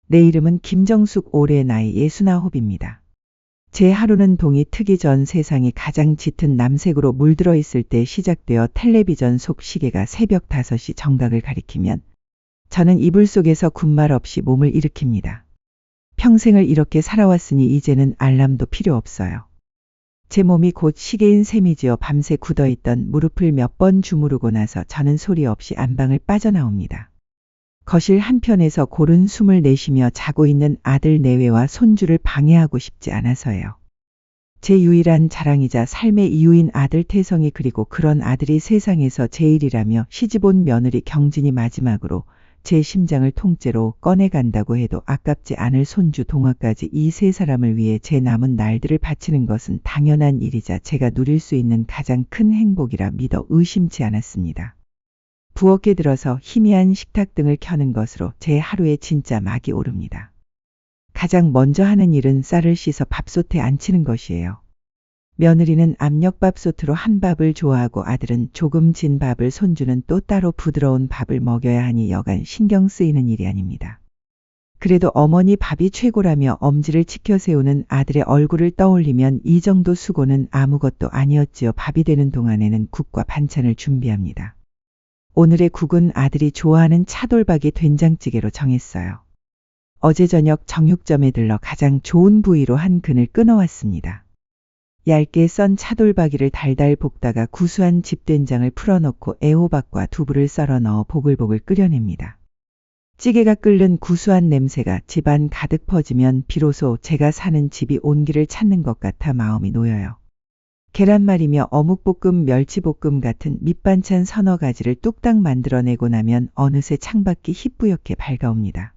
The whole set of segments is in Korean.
내 이름은 김정숙, 올해 나이 69입니다. 제 하루는 동이 트기 전 세상이 가장 짙은 남색으로 물들어 있을 때 시작되어 텔레비전 속 시계가 새벽 5시 정각을 가리키면 저는 이불 속에서 군말 없이 몸을 일으킵니다. 평생을 이렇게 살아왔으니 이제는 알람도 필요 없어요. 제 몸이 곧 시계인 셈이지요. 밤새 굳어있던 무릎을 몇 번 주무르고 나서 저는 소리 없이 안방을 빠져나옵니다. 거실 한편에서 고른 숨을 내쉬며 자고 있는 아들 내외와 손주를 방해하고 싶지 않아서예요. 제 유일한 자랑이자 삶의 이유인 아들 태성이, 그리고 그런 아들이 세상에서 제일이라며 시집온 며느리 경진이, 마지막으로 제 심장을 통째로 꺼내간다고 해도 아깝지 않을 손주 동화까지, 이 세 사람을 위해 제 남은 날들을 바치는 것은 당연한 일이자 제가 누릴 수 있는 가장 큰 행복이라 믿어 의심치 않았습니다. 부엌에 들어서 희미한 식탁 등을 켜는 것으로 제 하루에 진짜 막이 오릅니다. 가장 먼저 하는 일은 쌀을 씻어 밥솥에 앉히는 것이에요. 며느리는 압력밥솥으로 한 밥을 좋아하고 아들은 조금 진 밥을, 손주는 또 따로 부드러운 밥을 먹여야 하니 여간 신경 쓰이는 일이 아닙니다. 그래도 어머니 밥이 최고라며 엄지를 치켜 세우는 아들의 얼굴을 떠올리면 이 정도 수고는 아무것도 아니었지요. 밥이 되는 동안에는 국과 반찬을 준비합니다. 오늘의 국은 아들이 좋아하는 차돌박이 된장찌개로 정했어요. 어제 저녁 정육점에 들러 가장 좋은 부위로 한 근을 끊어왔습니다. 얇게 썬 차돌박이를 달달 볶다가 구수한 집된장을 풀어넣고 애호박과 두부를 썰어 넣어 보글보글 끓여냅니다. 찌개가 끓는 구수한 냄새가 집안 가득 퍼지면 비로소 제가 사는 집이 온기를 찾는 것 같아 마음이 놓여요. 계란말이며 어묵볶음, 멸치볶음 같은 밑반찬 서너 가지를 뚝딱 만들어내고 나면 어느새 창밖이 희뿌옇게 밝아옵니다.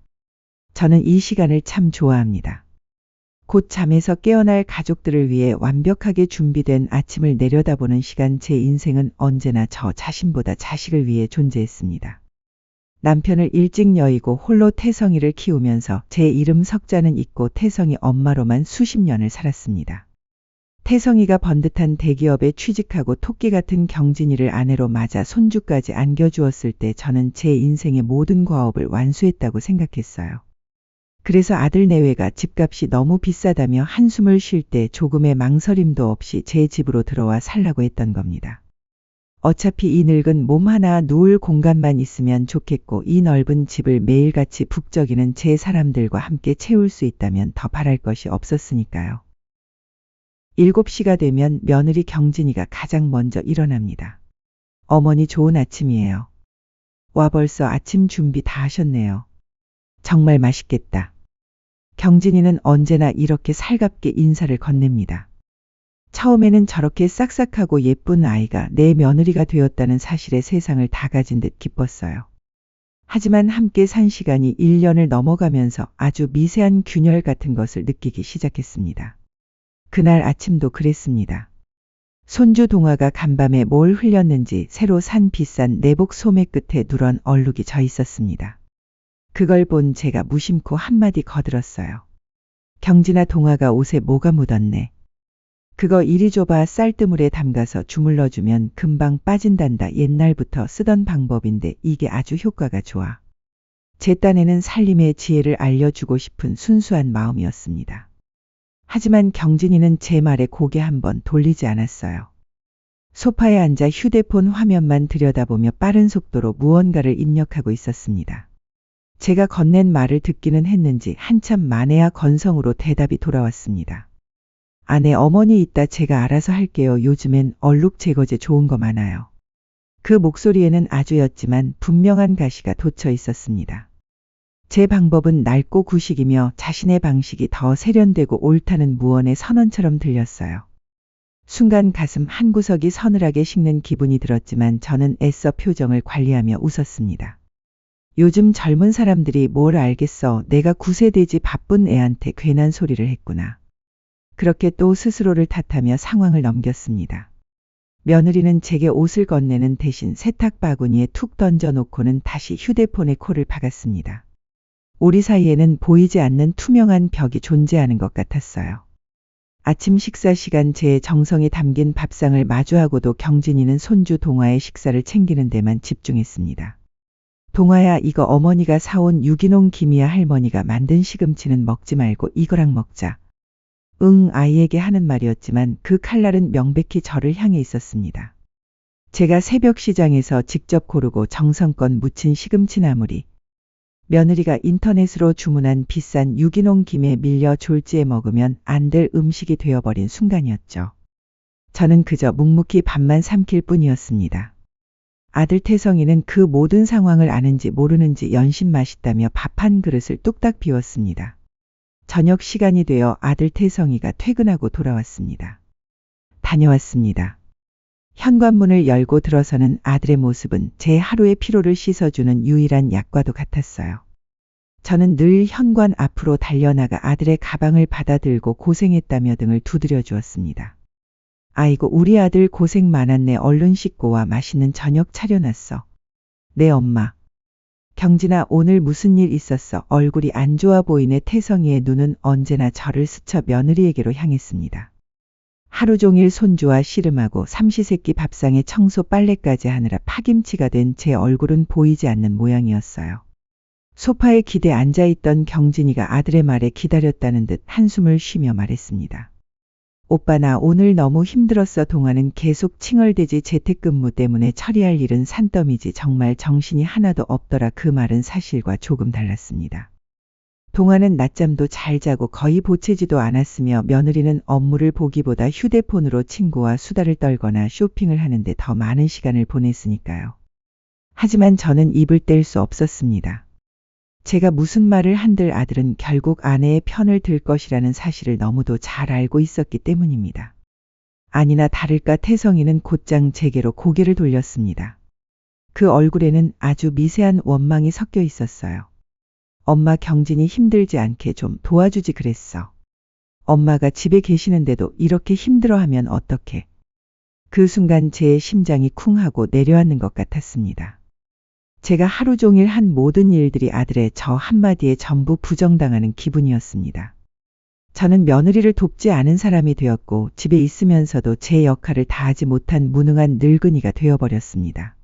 저는 이 시간을 참 좋아합니다. 곧 잠에서 깨어날 가족들을 위해 완벽하게 준비된 아침을 내려다보는 시간. 제 인생은 언제나 저 자신보다 자식을 위해 존재했습니다. 남편을 일찍 여의고 홀로 태성이를 키우면서 제 이름 석자는 잊고 태성이 엄마로만 수십 년을 살았습니다. 태성이가 번듯한 대기업에 취직하고 토끼 같은 경진이를 아내로 맞아 손주까지 안겨주었을 때 저는 제 인생의 모든 과업을 완수했다고 생각했어요. 그래서 아들 내외가 집값이 너무 비싸다며 한숨을 쉴 때 조금의 망설임도 없이 제 집으로 들어와 살라고 했던 겁니다. 어차피 이 늙은 몸 하나 누울 공간만 있으면 좋겠고, 이 넓은 집을 매일같이 북적이는 제 사람들과 함께 채울 수 있다면 더 바랄 것이 없었으니까요. 7시가 되면 며느리 경진이가 가장 먼저 일어납니다. 어머니, 좋은 아침이에요. 와, 벌써 아침 준비 다 하셨네요. 정말 맛있겠다. 경진이는 언제나 이렇게 살갑게 인사를 건넵니다. 처음에는 저렇게 싹싹하고 예쁜 아이가 내 며느리가 되었다는 사실에 세상을 다 가진 듯 기뻤어요. 하지만 함께 산 시간이 1년을 넘어가면서 아주 미세한 균열 같은 것을 느끼기 시작했습니다. 그날 아침도 그랬습니다. 손주 동화가 간밤에 뭘 흘렸는지 새로 산 비싼 내복 소매 끝에 누런 얼룩이 져 있었습니다. 그걸 본 제가 무심코 한마디 거들었어요. 경진아, 동화가 옷에 뭐가 묻었네. 그거 이리 줘봐. 쌀뜨물에 담가서 주물러주면 금방 빠진단다. 옛날부터 쓰던 방법인데 이게 아주 효과가 좋아. 제 딴에는 살림의 지혜를 알려주고 싶은 순수한 마음이었습니다. 하지만 경진이는 제 말에 고개 한번 돌리지 않았어요. 소파에 앉아 휴대폰 화면만 들여다보며 빠른 속도로 무언가를 입력하고 있었습니다. 제가 건넨 말을 듣기는 했는지 한참 만에야 건성으로 대답이 돌아왔습니다. 아내, 어머니 이따 제가 알아서 할게요. 요즘엔 얼룩 제거제 좋은 거 많아요. 그 목소리에는 아주였지만 분명한 가시가 돋쳐 있었습니다. 제 방법은 낡고 구식이며 자신의 방식이 더 세련되고 옳다는 무언의 선언처럼 들렸어요. 순간 가슴 한구석이 서늘하게 식는 기분이 들었지만 저는 애써 표정을 관리하며 웃었습니다. 요즘 젊은 사람들이 뭘 알겠어. 내가 9세되지 바쁜 애한테 괜한 소리를 했구나. 그렇게 또 스스로를 탓하며 상황을 넘겼습니다. 며느리는 제게 옷을 건네는 대신 세탁 바구니에 툭 던져놓고는 다시 휴대폰에 코를 박았습니다. 우리 사이에는 보이지 않는 투명한 벽이 존재하는 것 같았어요. 아침 식사 시간, 제 정성이 담긴 밥상을 마주하고도 경진이는 손주 동화의 식사를 챙기는 데만 집중했습니다. 동아야, 이거 어머니가 사온 유기농 김이야. 할머니가 만든 시금치는 먹지 말고 이거랑 먹자. 응, 아이에게 하는 말이었지만 그 칼날은 명백히 저를 향해 있었습니다. 제가 새벽 시장에서 직접 고르고 정성껏 무친 시금치 나물이 며느리가 인터넷으로 주문한 비싼 유기농 김에 밀려 졸지에 먹으면 안 될 음식이 되어버린 순간이었죠. 저는 그저 묵묵히 밥만 삼킬 뿐이었습니다. 아들 태성이는 그 모든 상황을 아는지 모르는지 연신 맛있다며 밥 한 그릇을 뚝딱 비웠습니다. 저녁 시간이 되어 아들 태성이가 퇴근하고 돌아왔습니다. 다녀왔습니다. 현관문을 열고 들어서는 아들의 모습은 제 하루의 피로를 씻어주는 유일한 약과도 같았어요. 저는 늘 현관 앞으로 달려나가 아들의 가방을 받아들고 고생했다며 등을 두드려 주었습니다. 아이고, 우리 아들 고생 많았네. 얼른 씻고 와. 맛있는 저녁 차려놨어. 네, 엄마. 경진아, 오늘 무슨 일 있었어? 얼굴이 안 좋아 보이네. 태성이의 눈은 언제나 저를 스쳐 며느리에게로 향했습니다. 하루 종일 손주와 씨름하고 삼시세끼 밥상에 청소 빨래까지 하느라 파김치가 된 제 얼굴은 보이지 않는 모양이었어요. 소파에 기대 앉아있던 경진이가 아들의 말에 기다렸다는 듯 한숨을 쉬며 말했습니다. 오빠, 나 오늘 너무 힘들었어. 동아는 계속 칭얼대지. 재택근무 때문에 처리할 일은 산더미지. 정말 정신이 하나도 없더라. 그 말은 사실과 조금 달랐습니다. 동아는 낮잠도 잘 자고 거의 보채지도 않았으며 며느리는 업무를 보기보다 휴대폰으로 친구와 수다를 떨거나 쇼핑을 하는데 더 많은 시간을 보냈으니까요. 하지만 저는 입을 뗄 수 없었습니다. 제가 무슨 말을 한들 아들은 결국 아내의 편을 들 것이라는 사실을 너무도 잘 알고 있었기 때문입니다. 아니나 다를까 태성이는 곧장 제게로 고개를 돌렸습니다. 그 얼굴에는 아주 미세한 원망이 섞여 있었어요. 엄마, 경진이 힘들지 않게 좀 도와주지 그랬어. 엄마가 집에 계시는데도 이렇게 힘들어하면 어떡해. 그 순간 제 심장이 쿵 하고 내려앉는 것 같았습니다. 제가 하루 종일 한 모든 일들이 아들의 저 한마디에 전부 부정당하는 기분이었습니다. 저는 며느리를 돕지 않은 사람이 되었고 집에 있으면서도 제 역할을 다하지 못한 무능한 늙은이가 되어버렸습니다.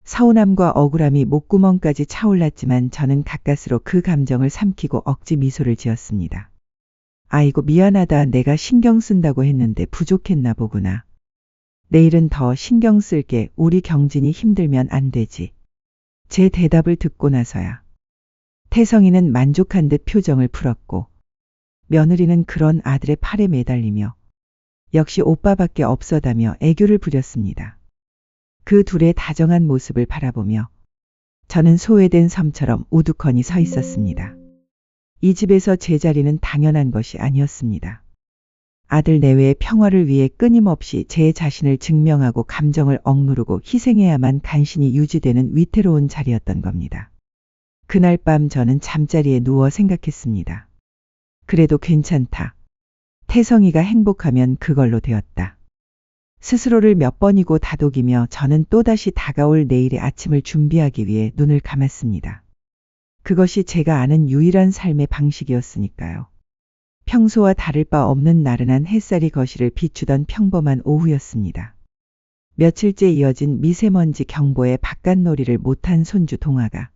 서운함과 억울함이 목구멍까지 차올랐지만 저는 가까스로 그 감정을 삼키고 억지 미소를 지었습니다. 아이고, 미안하다. 내가 신경 쓴다고 했는데 부족했나 보구나. 내일은 더 신경 쓸게. 우리 경진이 힘들면 안 되지. 제 대답을 듣고 나서야 태성이는 만족한 듯 표정을 풀었고 며느리는 그런 아들의 팔에 매달리며 역시 오빠밖에 없어다며 애교를 부렸습니다. 그 둘의 다정한 모습을 바라보며 저는 소외된 섬처럼 우두커니 서 있었습니다. 이 집에서 제 자리는 당연한 것이 아니었습니다. 아들 내외의 평화를 위해 끊임없이 제 자신을 증명하고 감정을 억누르고 희생해야만 간신히 유지되는 위태로운 자리였던 겁니다. 그날 밤 저는 잠자리에 누워 생각했습니다. 그래도 괜찮다. 태성이가 행복하면 그걸로 되었다. 스스로를 몇 번이고 다독이며 저는 또다시 다가올 내일의 아침을 준비하기 위해 눈을 감았습니다. 그것이 제가 아는 유일한 삶의 방식이었으니까요. 평소와 다를 바 없는 나른한 햇살이 거실을 비추던 평범한 오후였습니다. 며칠째 이어진 미세먼지 경보에 바깥놀이를 못한 손주 동아가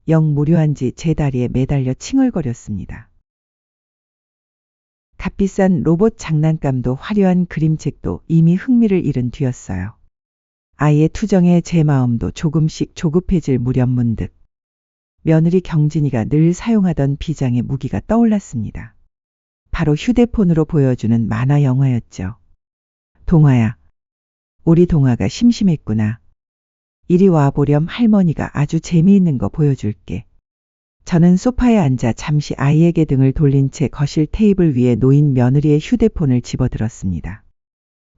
영 무료한지 제 다리에 매달려 칭얼거렸습니다. 값비싼 로봇 장난감도 화려한 그림책도 이미 흥미를 잃은 뒤였어요. 아이의 투정에 제 마음도 조금씩 조급해질 무렵 문득 며느리 경진이가 늘 사용하던 비장의 무기가 떠올랐습니다. 바로 휴대폰으로 보여주는 만화 영화였죠. 동아야, 우리 동아가 심심했구나. 이리 와보렴. 할머니가 아주 재미있는 거 보여줄게. 저는 소파에 앉아 잠시 아이에게 등을 돌린 채 거실 테이블 위에 놓인 며느리의 휴대폰을 집어들었습니다.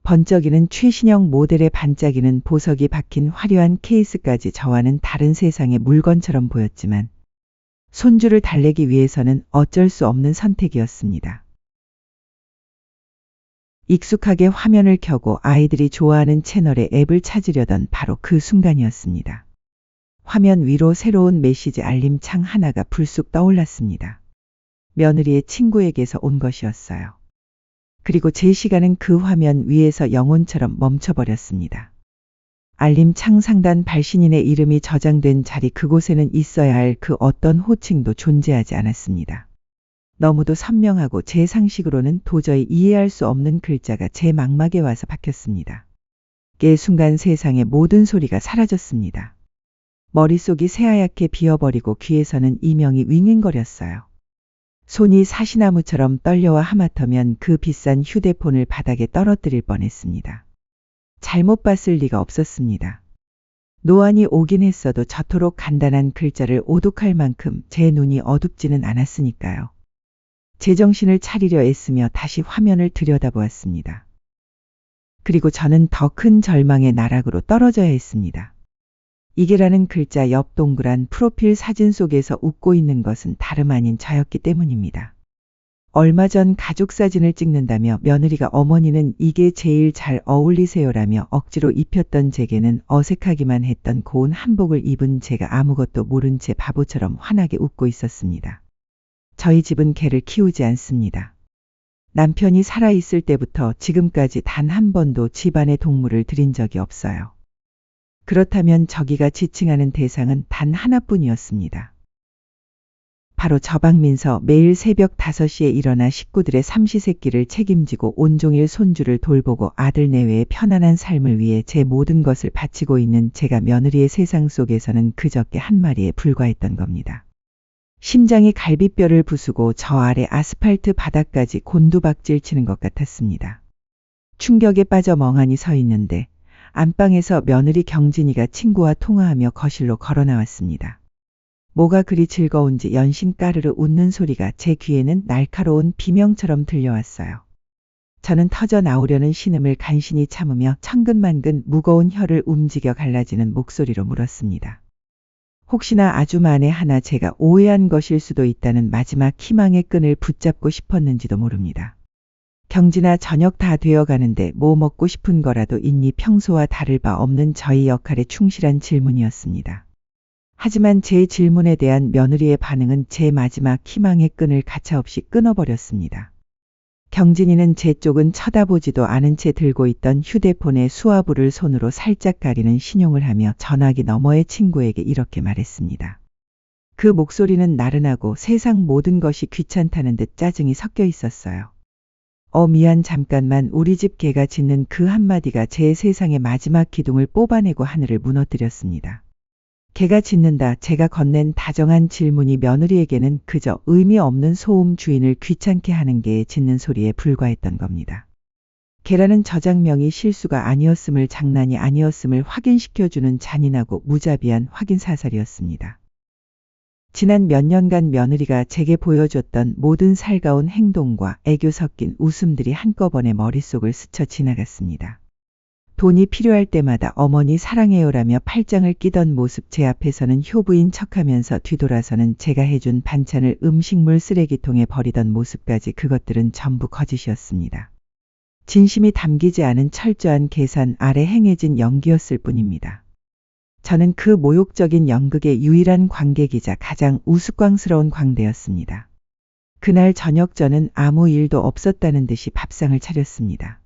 번쩍이는 최신형 모델의 반짝이는 보석이 박힌 화려한 케이스까지 저와는 다른 세상의 물건처럼 보였지만 손주를 달래기 위해서는 어쩔 수 없는 선택이었습니다. 익숙하게 화면을 켜고 아이들이 좋아하는 채널의 앱을 찾으려던 바로 그 순간이었습니다. 화면 위로 새로운 메시지 알림창 하나가 불쑥 떠올랐습니다. 며느리의 친구에게서 온 것이었어요. 그리고 제 시간은 그 화면 위에서 영혼처럼 멈춰버렸습니다. 알림 창 상단 발신인의 이름이 저장된 자리 그곳에는 있어야 할 그 어떤 호칭도 존재하지 않았습니다. 너무도 선명하고 제 상식으로는 도저히 이해할 수 없는 글자가 제 망막에 와서 박혔습니다. 그 순간 세상의 모든 소리가 사라졌습니다. 머릿속이 새하얗게 비어버리고 귀에서는 이명이 윙윙거렸어요. 손이 사시나무처럼 떨려와 하마터면 그 비싼 휴대폰을 바닥에 떨어뜨릴 뻔했습니다. 잘못 봤을 리가 없었습니다. 노안이 오긴 했어도 저토록 간단한 글자를 오독할 만큼 제 눈이 어둡지는 않았으니까요. 제정신을 차리려 애쓰며 다시 화면을 들여다보았습니다. 그리고 저는 더 큰 절망의 나락으로 떨어져야 했습니다. 이게라는 글자 옆 동그란 프로필 사진 속에서 웃고 있는 것은 다름 아닌 저였기 때문입니다. 얼마 전 가족 사진을 찍는다며 며느리가 어머니는 이게 제일 잘 어울리세요라며 억지로 입혔던 제게는 어색하기만 했던 고운 한복을 입은 제가 아무것도 모른 채 바보처럼 환하게 웃고 있었습니다. 저희 집은 개를 키우지 않습니다. 남편이 살아있을 때부터 지금까지 단 한 번도 집안에 동물을 들인 적이 없어요. 그렇다면 저기가 지칭하는 대상은 단 하나뿐이었습니다. 바로 저박민서. 매일 새벽 5시에 일어나 식구들의 삼시세끼를 책임지고 온종일 손주를 돌보고 아들 내외의 편안한 삶을 위해 제 모든 것을 바치고 있는 제가 며느리의 세상 속에서는 그저께 한 마리에 불과했던 겁니다. 심장이 갈비뼈를 부수고 저 아래 아스팔트 바닥까지 곤두박질 치는 것 같았습니다. 충격에 빠져 멍하니 서 있는데 안방에서 며느리 경진이가 친구와 통화하며 거실로 걸어 나왔습니다. 뭐가 그리 즐거운지 연신 까르르 웃는 소리가 제 귀에는 날카로운 비명처럼 들려왔어요. 저는 터져 나오려는 신음을 간신히 참으며 천근만근 무거운 혀를 움직여 갈라지는 목소리로 물었습니다. 혹시나 아주 만에 하나 제가 오해한 것일 수도 있다는 마지막 희망의 끈을 붙잡고 싶었는지도 모릅니다. 경진아, 저녁 다 되어가는데 뭐 먹고 싶은 거라도 있니? 평소와 다를 바 없는 저희 역할에 충실한 질문이었습니다. 하지만 제 질문에 대한 며느리의 반응은 제 마지막 희망의 끈을 가차없이 끊어버렸습니다. 경진이는 제 쪽은 쳐다보지도 않은 채 들고 있던 휴대폰의 수화부를 손으로 살짝 가리는 신용을 하며 전화기 너머의 친구에게 이렇게 말했습니다. 그 목소리는 나른하고 세상 모든 것이 귀찮다는 듯 짜증이 섞여 있었어요. 미안, 잠깐만. 우리 집 개가 짖는 그 한마디가 제 세상의 마지막 기둥을 뽑아내고 하늘을 무너뜨렸습니다. 개가 짖는다. 제가 건넨 다정한 질문이 며느리에게는 그저 의미 없는 소음, 주인을 귀찮게 하는 개의 짖는 소리에 불과했던 겁니다. 개라는 저장명이 실수가 아니었음을, 장난이 아니었음을 확인시켜주는 잔인하고 무자비한 확인사살이었습니다. 지난 몇 년간 며느리가 제게 보여줬던 모든 살가운 행동과 애교 섞인 웃음들이 한꺼번에 머릿속을 스쳐 지나갔습니다. 돈이 필요할 때마다 어머니 사랑해요라며 팔짱을 끼던 모습, 제 앞에서는 효부인 척하면서 뒤돌아서는 제가 해준 반찬을 음식물 쓰레기통에 버리던 모습까지 그것들은 전부 거짓이었습니다. 진심이 담기지 않은 철저한 계산 아래 행해진 연기였을 뿐입니다. 저는 그 모욕적인 연극의 유일한 관객이자 가장 우스꽝스러운 광대였습니다. 그날 저녁 저는 아무 일도 없었다는 듯이 밥상을 차렸습니다.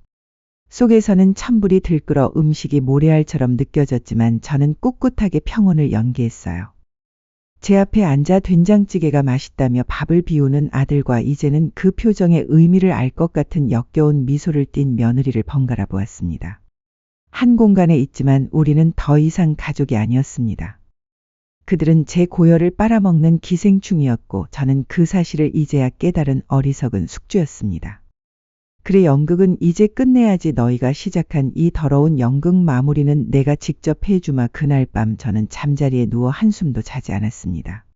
속에서는 천불이 들끓어 음식이 모래알처럼 느껴졌지만 저는 꿋꿋하게 평온을 연기했어요. 제 앞에 앉아 된장찌개가 맛있다며 밥을 비우는 아들과 이제는 그 표정의 의미를 알 것 같은 역겨운 미소를 띤 며느리를 번갈아 보았습니다. 한 공간에 있지만 우리는 더 이상 가족이 아니었습니다. 그들은 제 고열을 빨아먹는 기생충이었고 저는 그 사실을 이제야 깨달은 어리석은 숙주였습니다. 그래, 연극은 이제 끝내야지. 너희가 시작한 이 더러운 연극 마무리는 내가 직접 해주마. 그날 밤 저는 잠자리에 누워 한숨도 자지 않았습니다.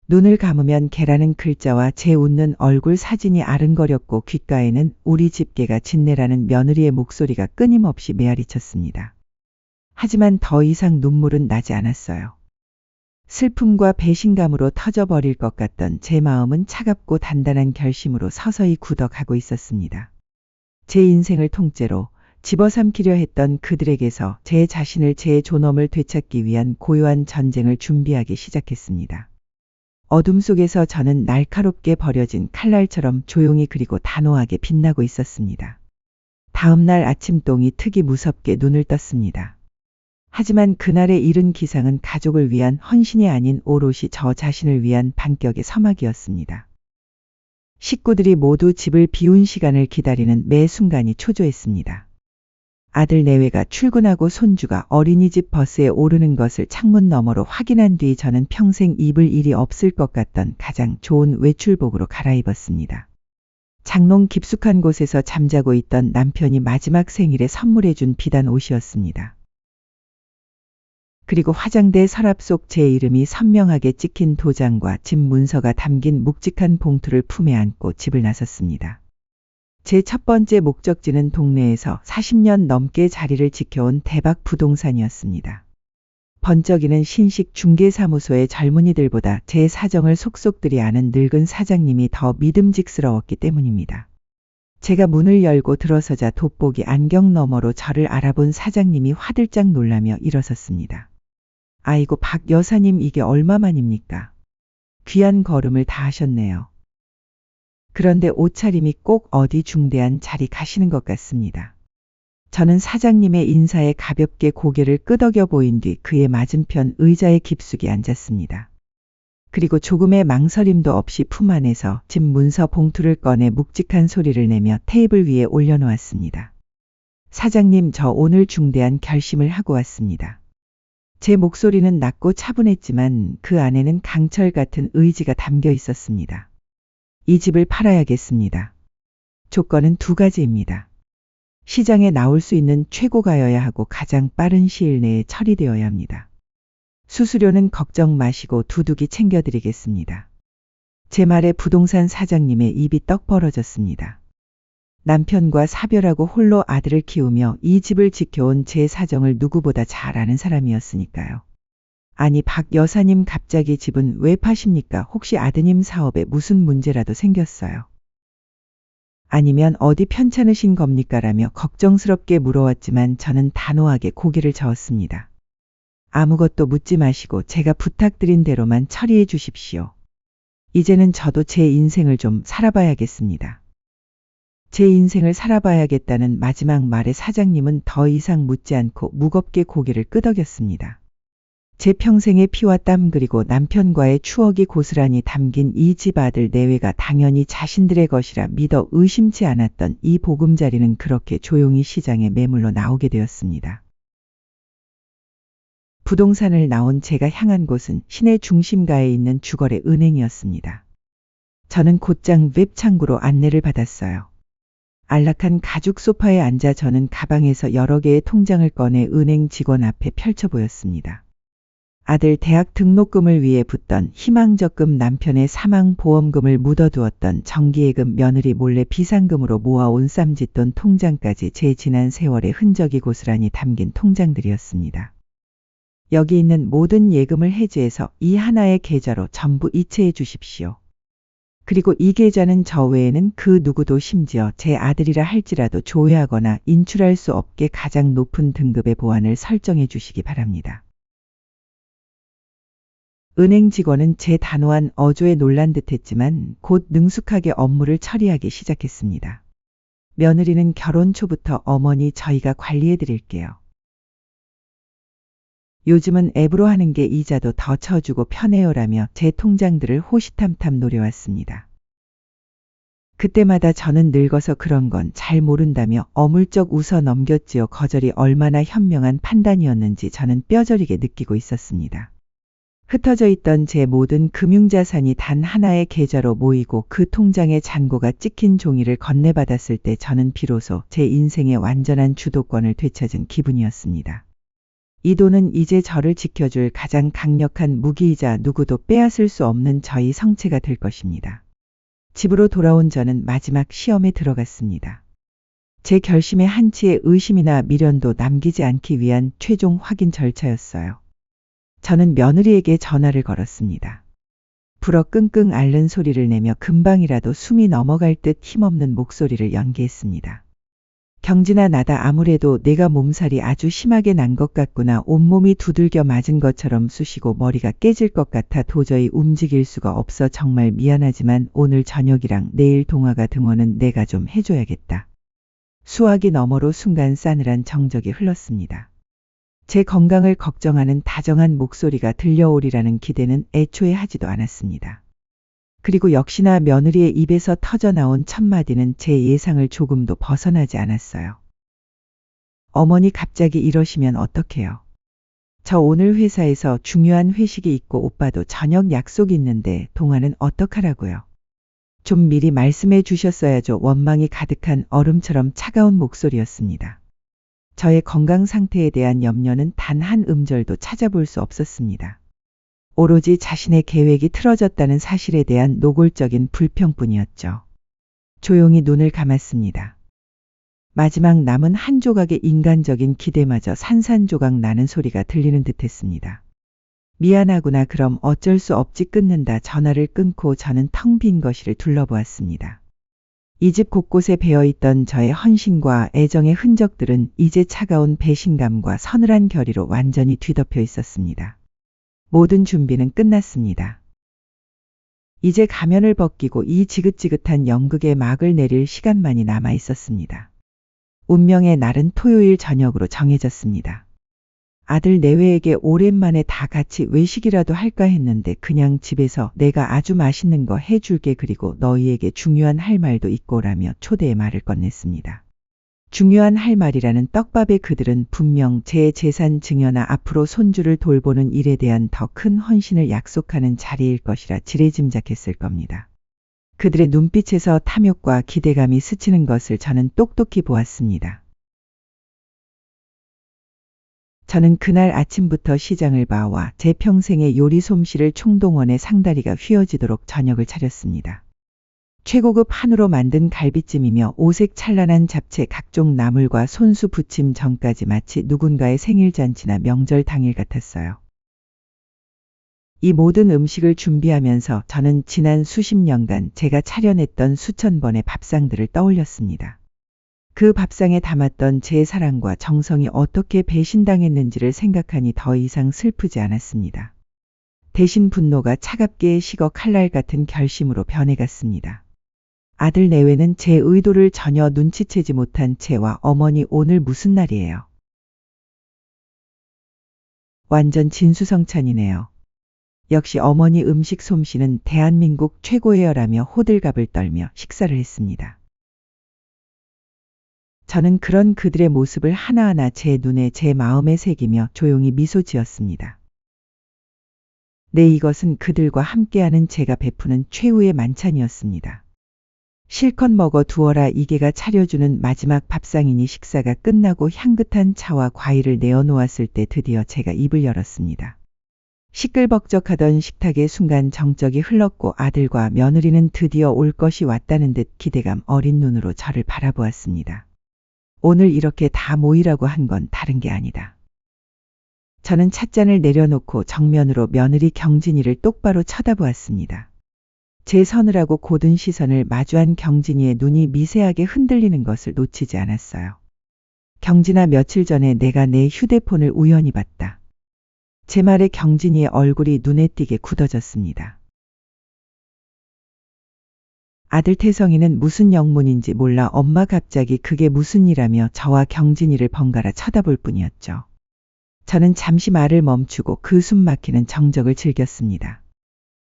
눈을 감으면 개라는 글자와 제 웃는 얼굴 사진이 아른거렸고 귓가에는 우리 집 개가 짖네라는 며느리의 목소리가 끊임없이 메아리쳤습니다. 하지만 더 이상 눈물은 나지 않았어요. 슬픔과 배신감으로 터져버릴 것 같던 제 마음은 차갑고 단단한 결심으로 서서히 굳어가고 있었습니다. 제 인생을 통째로 집어삼키려 했던 그들에게서 제 자신을, 제 존엄을 되찾기 위한 고요한 전쟁을 준비하기 시작했습니다. 어둠 속에서 저는 날카롭게 버려진 칼날처럼 조용히 그리고 단호하게 빛나고 있었습니다. 다음 날 아침동이 특이 무섭게 눈을 떴습니다. 하지만 그날의 잃은 기상은 가족을 위한 헌신이 아닌 오롯이 저 자신을 위한 반격의 서막이었습니다. 식구들이 모두 집을 비운 시간을 기다리는 매 순간이 초조했습니다. 아들 내외가 출근하고 손주가 어린이집 버스에 오르는 것을 창문 너머로 확인한 뒤 저는 평생 입을 일이 없을 것 같던 가장 좋은 외출복으로 갈아입었습니다. 장롱 깊숙한 곳에서 잠자고 있던 남편이 마지막 생일에 선물해준 비단 옷이었습니다. 그리고 화장대 서랍 속 제 이름이 선명하게 찍힌 도장과 집 문서가 담긴 묵직한 봉투를 품에 안고 집을 나섰습니다. 제 첫 번째 목적지는 동네에서 40년 넘게 자리를 지켜온 대박 부동산이었습니다. 번쩍이는 신식 중개사무소의 젊은이들보다 제 사정을 속속들이 아는 늙은 사장님이 더 믿음직스러웠기 때문입니다. 제가 문을 열고 들어서자 돋보기 안경 너머로 저를 알아본 사장님이 화들짝 놀라며 일어섰습니다. 아이고 박 여사님 이게 얼마만입니까? 귀한 걸음을 다 하셨네요. 그런데 옷차림이 꼭 어디 중대한 자리 가시는 것 같습니다. 저는 사장님의 인사에 가볍게 고개를 끄덕여 보인 뒤 그의 맞은편 의자에 깊숙이 앉았습니다. 그리고 조금의 망설임도 없이 품 안에서 집 문서 봉투를 꺼내 묵직한 소리를 내며 테이블 위에 올려놓았습니다. 사장님, 저 오늘 중대한 결심을 하고 왔습니다. 제 목소리는 낮고 차분했지만 그 안에는 강철 같은 의지가 담겨 있었습니다. 이 집을 팔아야겠습니다. 조건은 두 가지입니다. 시장에 나올 수 있는 최고가여야 하고 가장 빠른 시일 내에 처리되어야 합니다. 수수료는 걱정 마시고 두둑이 챙겨드리겠습니다. 제 말에 부동산 사장님의 입이 떡 벌어졌습니다. 남편과 사별하고 홀로 아들을 키우며 이 집을 지켜온 제 사정을 누구보다 잘 아는 사람이었으니까요. 아니 박 여사님 갑자기 집은 왜 파십니까? 혹시 아드님 사업에 무슨 문제라도 생겼어요? 아니면 어디 편찮으신 겁니까? 라며 걱정스럽게 물어왔지만 저는 단호하게 고개를 저었습니다. 아무것도 묻지 마시고 제가 부탁드린 대로만 처리해 주십시오. 이제는 저도 제 인생을 좀 살아봐야겠습니다. 제 인생을 살아봐야겠다는 마지막 말에 사장님은 더 이상 묻지 않고 무겁게 고개를 끄덕였습니다. 제 평생의 피와 땀 그리고 남편과의 추억이 고스란히 담긴 이 집 아들 내외가 당연히 자신들의 것이라 믿어 의심치 않았던 이 보금자리는 그렇게 조용히 시장에 매물로 나오게 되었습니다. 부동산을 나온 제가 향한 곳은 시내 중심가에 있는 주거래 은행이었습니다. 저는 곧장 웹창구로 안내를 받았어요. 안락한 가죽 소파에 앉아 저는 가방에서 여러 개의 통장을 꺼내 은행 직원 앞에 펼쳐 보였습니다. 아들 대학 등록금을 위해 붓던 희망적금, 남편의 사망보험금을 묻어두었던 정기예금, 며느리 몰래 비상금으로 모아온 쌈짓돈 통장까지 제 지난 세월의 흔적이 고스란히 담긴 통장들이었습니다. 여기 있는 모든 예금을 해지해서 이 하나의 계좌로 전부 이체해 주십시오. 그리고 이 계좌는 저 외에는 그 누구도 심지어 제 아들이라 할지라도 조회하거나 인출할 수 없게 가장 높은 등급의 보안을 설정해 주시기 바랍니다. 은행 직원은 제 단호한 어조에 놀란 듯했지만 곧 능숙하게 업무를 처리하기 시작했습니다. 며느리는 결혼 초부터 어머니 저희가 관리해 드릴게요. 요즘은 앱으로 하는 게 이자도 더 쳐주고 편해요라며 제 통장들을 호시탐탐 노려왔습니다. 그때마다 저는 늙어서 그런 건 잘 모른다며 어물쩍 웃어 넘겼지요. 거절이 얼마나 현명한 판단이었는지 저는 뼈저리게 느끼고 있었습니다. 흩어져 있던 제 모든 금융자산이 단 하나의 계좌로 모이고 그 통장에 잔고가 찍힌 종이를 건네받았을 때 저는 비로소 제 인생의 완전한 주도권을 되찾은 기분이었습니다. 이 돈은 이제 저를 지켜줄 가장 강력한 무기이자 누구도 빼앗을 수 없는 저희 성체가 될 것입니다. 집으로 돌아온 저는 마지막 시험에 들어갔습니다. 제 결심에 한치의 의심이나 미련도 남기지 않기 위한 최종 확인 절차였어요. 저는 며느리에게 전화를 걸었습니다. 불어 끙끙 앓는 소리를 내며 금방이라도 숨이 넘어갈 듯 힘없는 목소리를 연기했습니다. 경진아, 나다. 아무래도 내가 몸살이 아주 심하게 난 것 같구나. 온몸이 두들겨 맞은 것처럼 쑤시고 머리가 깨질 것 같아 도저히 움직일 수가 없어. 정말 미안하지만 오늘 저녁이랑 내일 동화가 등원은 내가 좀 해줘야겠다. 수화기 너머로 순간 싸늘한 정적이 흘렀습니다. 제 건강을 걱정하는 다정한 목소리가 들려오리라는 기대는 애초에 하지도 않았습니다. 그리고 역시나 며느리의 입에서 터져나온 첫마디는 제 예상을 조금도 벗어나지 않았어요. 어머니 갑자기 이러시면 어떡해요? 저 오늘 회사에서 중요한 회식이 있고 오빠도 저녁 약속이 있는데 동화는 어떡하라고요? 좀 미리 말씀해 주셨어야죠. 원망이 가득한 얼음처럼 차가운 목소리였습니다. 저의 건강 상태에 대한 염려는 단 한 음절도 찾아볼 수 없었습니다. 오로지 자신의 계획이 틀어졌다는 사실에 대한 노골적인 불평뿐이었죠. 조용히 눈을 감았습니다. 마지막 남은 한 조각의 인간적인 기대마저 산산조각 나는 소리가 들리는 듯했습니다. 미안하구나. 그럼 어쩔 수 없지. 끊는다. 전화를 끊고 저는 텅 빈 거실을 둘러보았습니다. 이 집 곳곳에 배어있던 저의 헌신과 애정의 흔적들은 이제 차가운 배신감과 서늘한 결의로 완전히 뒤덮여 있었습니다. 모든 준비는 끝났습니다. 이제 가면을 벗기고 이 지긋지긋한 연극의 막을 내릴 시간만이 남아 있었습니다. 운명의 날은 토요일 저녁으로 정해졌습니다. 아들 내외에게 오랜만에 다 같이 외식이라도 할까 했는데 그냥 집에서 내가 아주 맛있는 거 해줄게, 그리고 너희에게 중요한 할 말도 있고 라며 초대의 말을 건넸습니다. 중요한 할 말이라는 떡밥에 그들은 분명 제 재산 증여나 앞으로 손주를 돌보는 일에 대한 더 큰 헌신을 약속하는 자리일 것이라 지레짐작했을 겁니다. 그들의 눈빛에서 탐욕과 기대감이 스치는 것을 저는 똑똑히 보았습니다. 저는 그날 아침부터 시장을 봐와 제 평생의 요리 솜씨를 총동원해 상다리가 휘어지도록 저녁을 차렸습니다. 최고급 한우로 만든 갈비찜이며 오색 찬란한 잡채, 각종 나물과 손수 부침 전까지 마치 누군가의 생일잔치나 명절 당일 같았어요. 이 모든 음식을 준비하면서 저는 지난 수십 년간 제가 차려냈던 수천 번의 밥상들을 떠올렸습니다. 그 밥상에 담았던 제 사랑과 정성이 어떻게 배신당했는지를 생각하니 더 이상 슬프지 않았습니다. 대신 분노가 차갑게 식어 칼날 같은 결심으로 변해갔습니다. 아들 내외는 제 의도를 전혀 눈치채지 못한 채와 어머니 오늘 무슨 날이에요? 완전 진수성찬이네요. 역시 어머니 음식 솜씨는 대한민국 최고예요라며 호들갑을 떨며 식사를 했습니다. 저는 그런 그들의 모습을 하나하나 제 눈에 제 마음에 새기며 조용히 미소 지었습니다. 네, 이것은 그들과 함께하는 제가 베푸는 최후의 만찬이었습니다. 실컷 먹어 두어라. 이게가 차려주는 마지막 밥상이니 식사가 끝나고 향긋한 차와 과일을 내어놓았을 때 드디어 제가 입을 열었습니다. 시끌벅적하던 식탁의 순간 정적이 흘렀고 아들과 며느리는 드디어 올 것이 왔다는 듯 기대감 어린 눈으로 저를 바라보았습니다. 오늘 이렇게 다 모이라고 한 건 다른 게 아니다. 저는 찻잔을 내려놓고 정면으로 며느리 경진이를 똑바로 쳐다보았습니다. 제 서늘하고 고든 시선을 마주한 경진이의 눈이 미세하게 흔들리는 것을 놓치지 않았어요. 경진아, 며칠 전에 내가 내 휴대폰을 우연히 봤다. 제 말에 경진이의 얼굴이 눈에 띄게 굳어졌습니다. 아들 태성이는 무슨 영문인지 몰라 엄마 갑자기 그게 무슨 일하며 저와 경진이를 번갈아 쳐다볼 뿐이었죠. 저는 잠시 말을 멈추고 그 숨 막히는 정적을 즐겼습니다.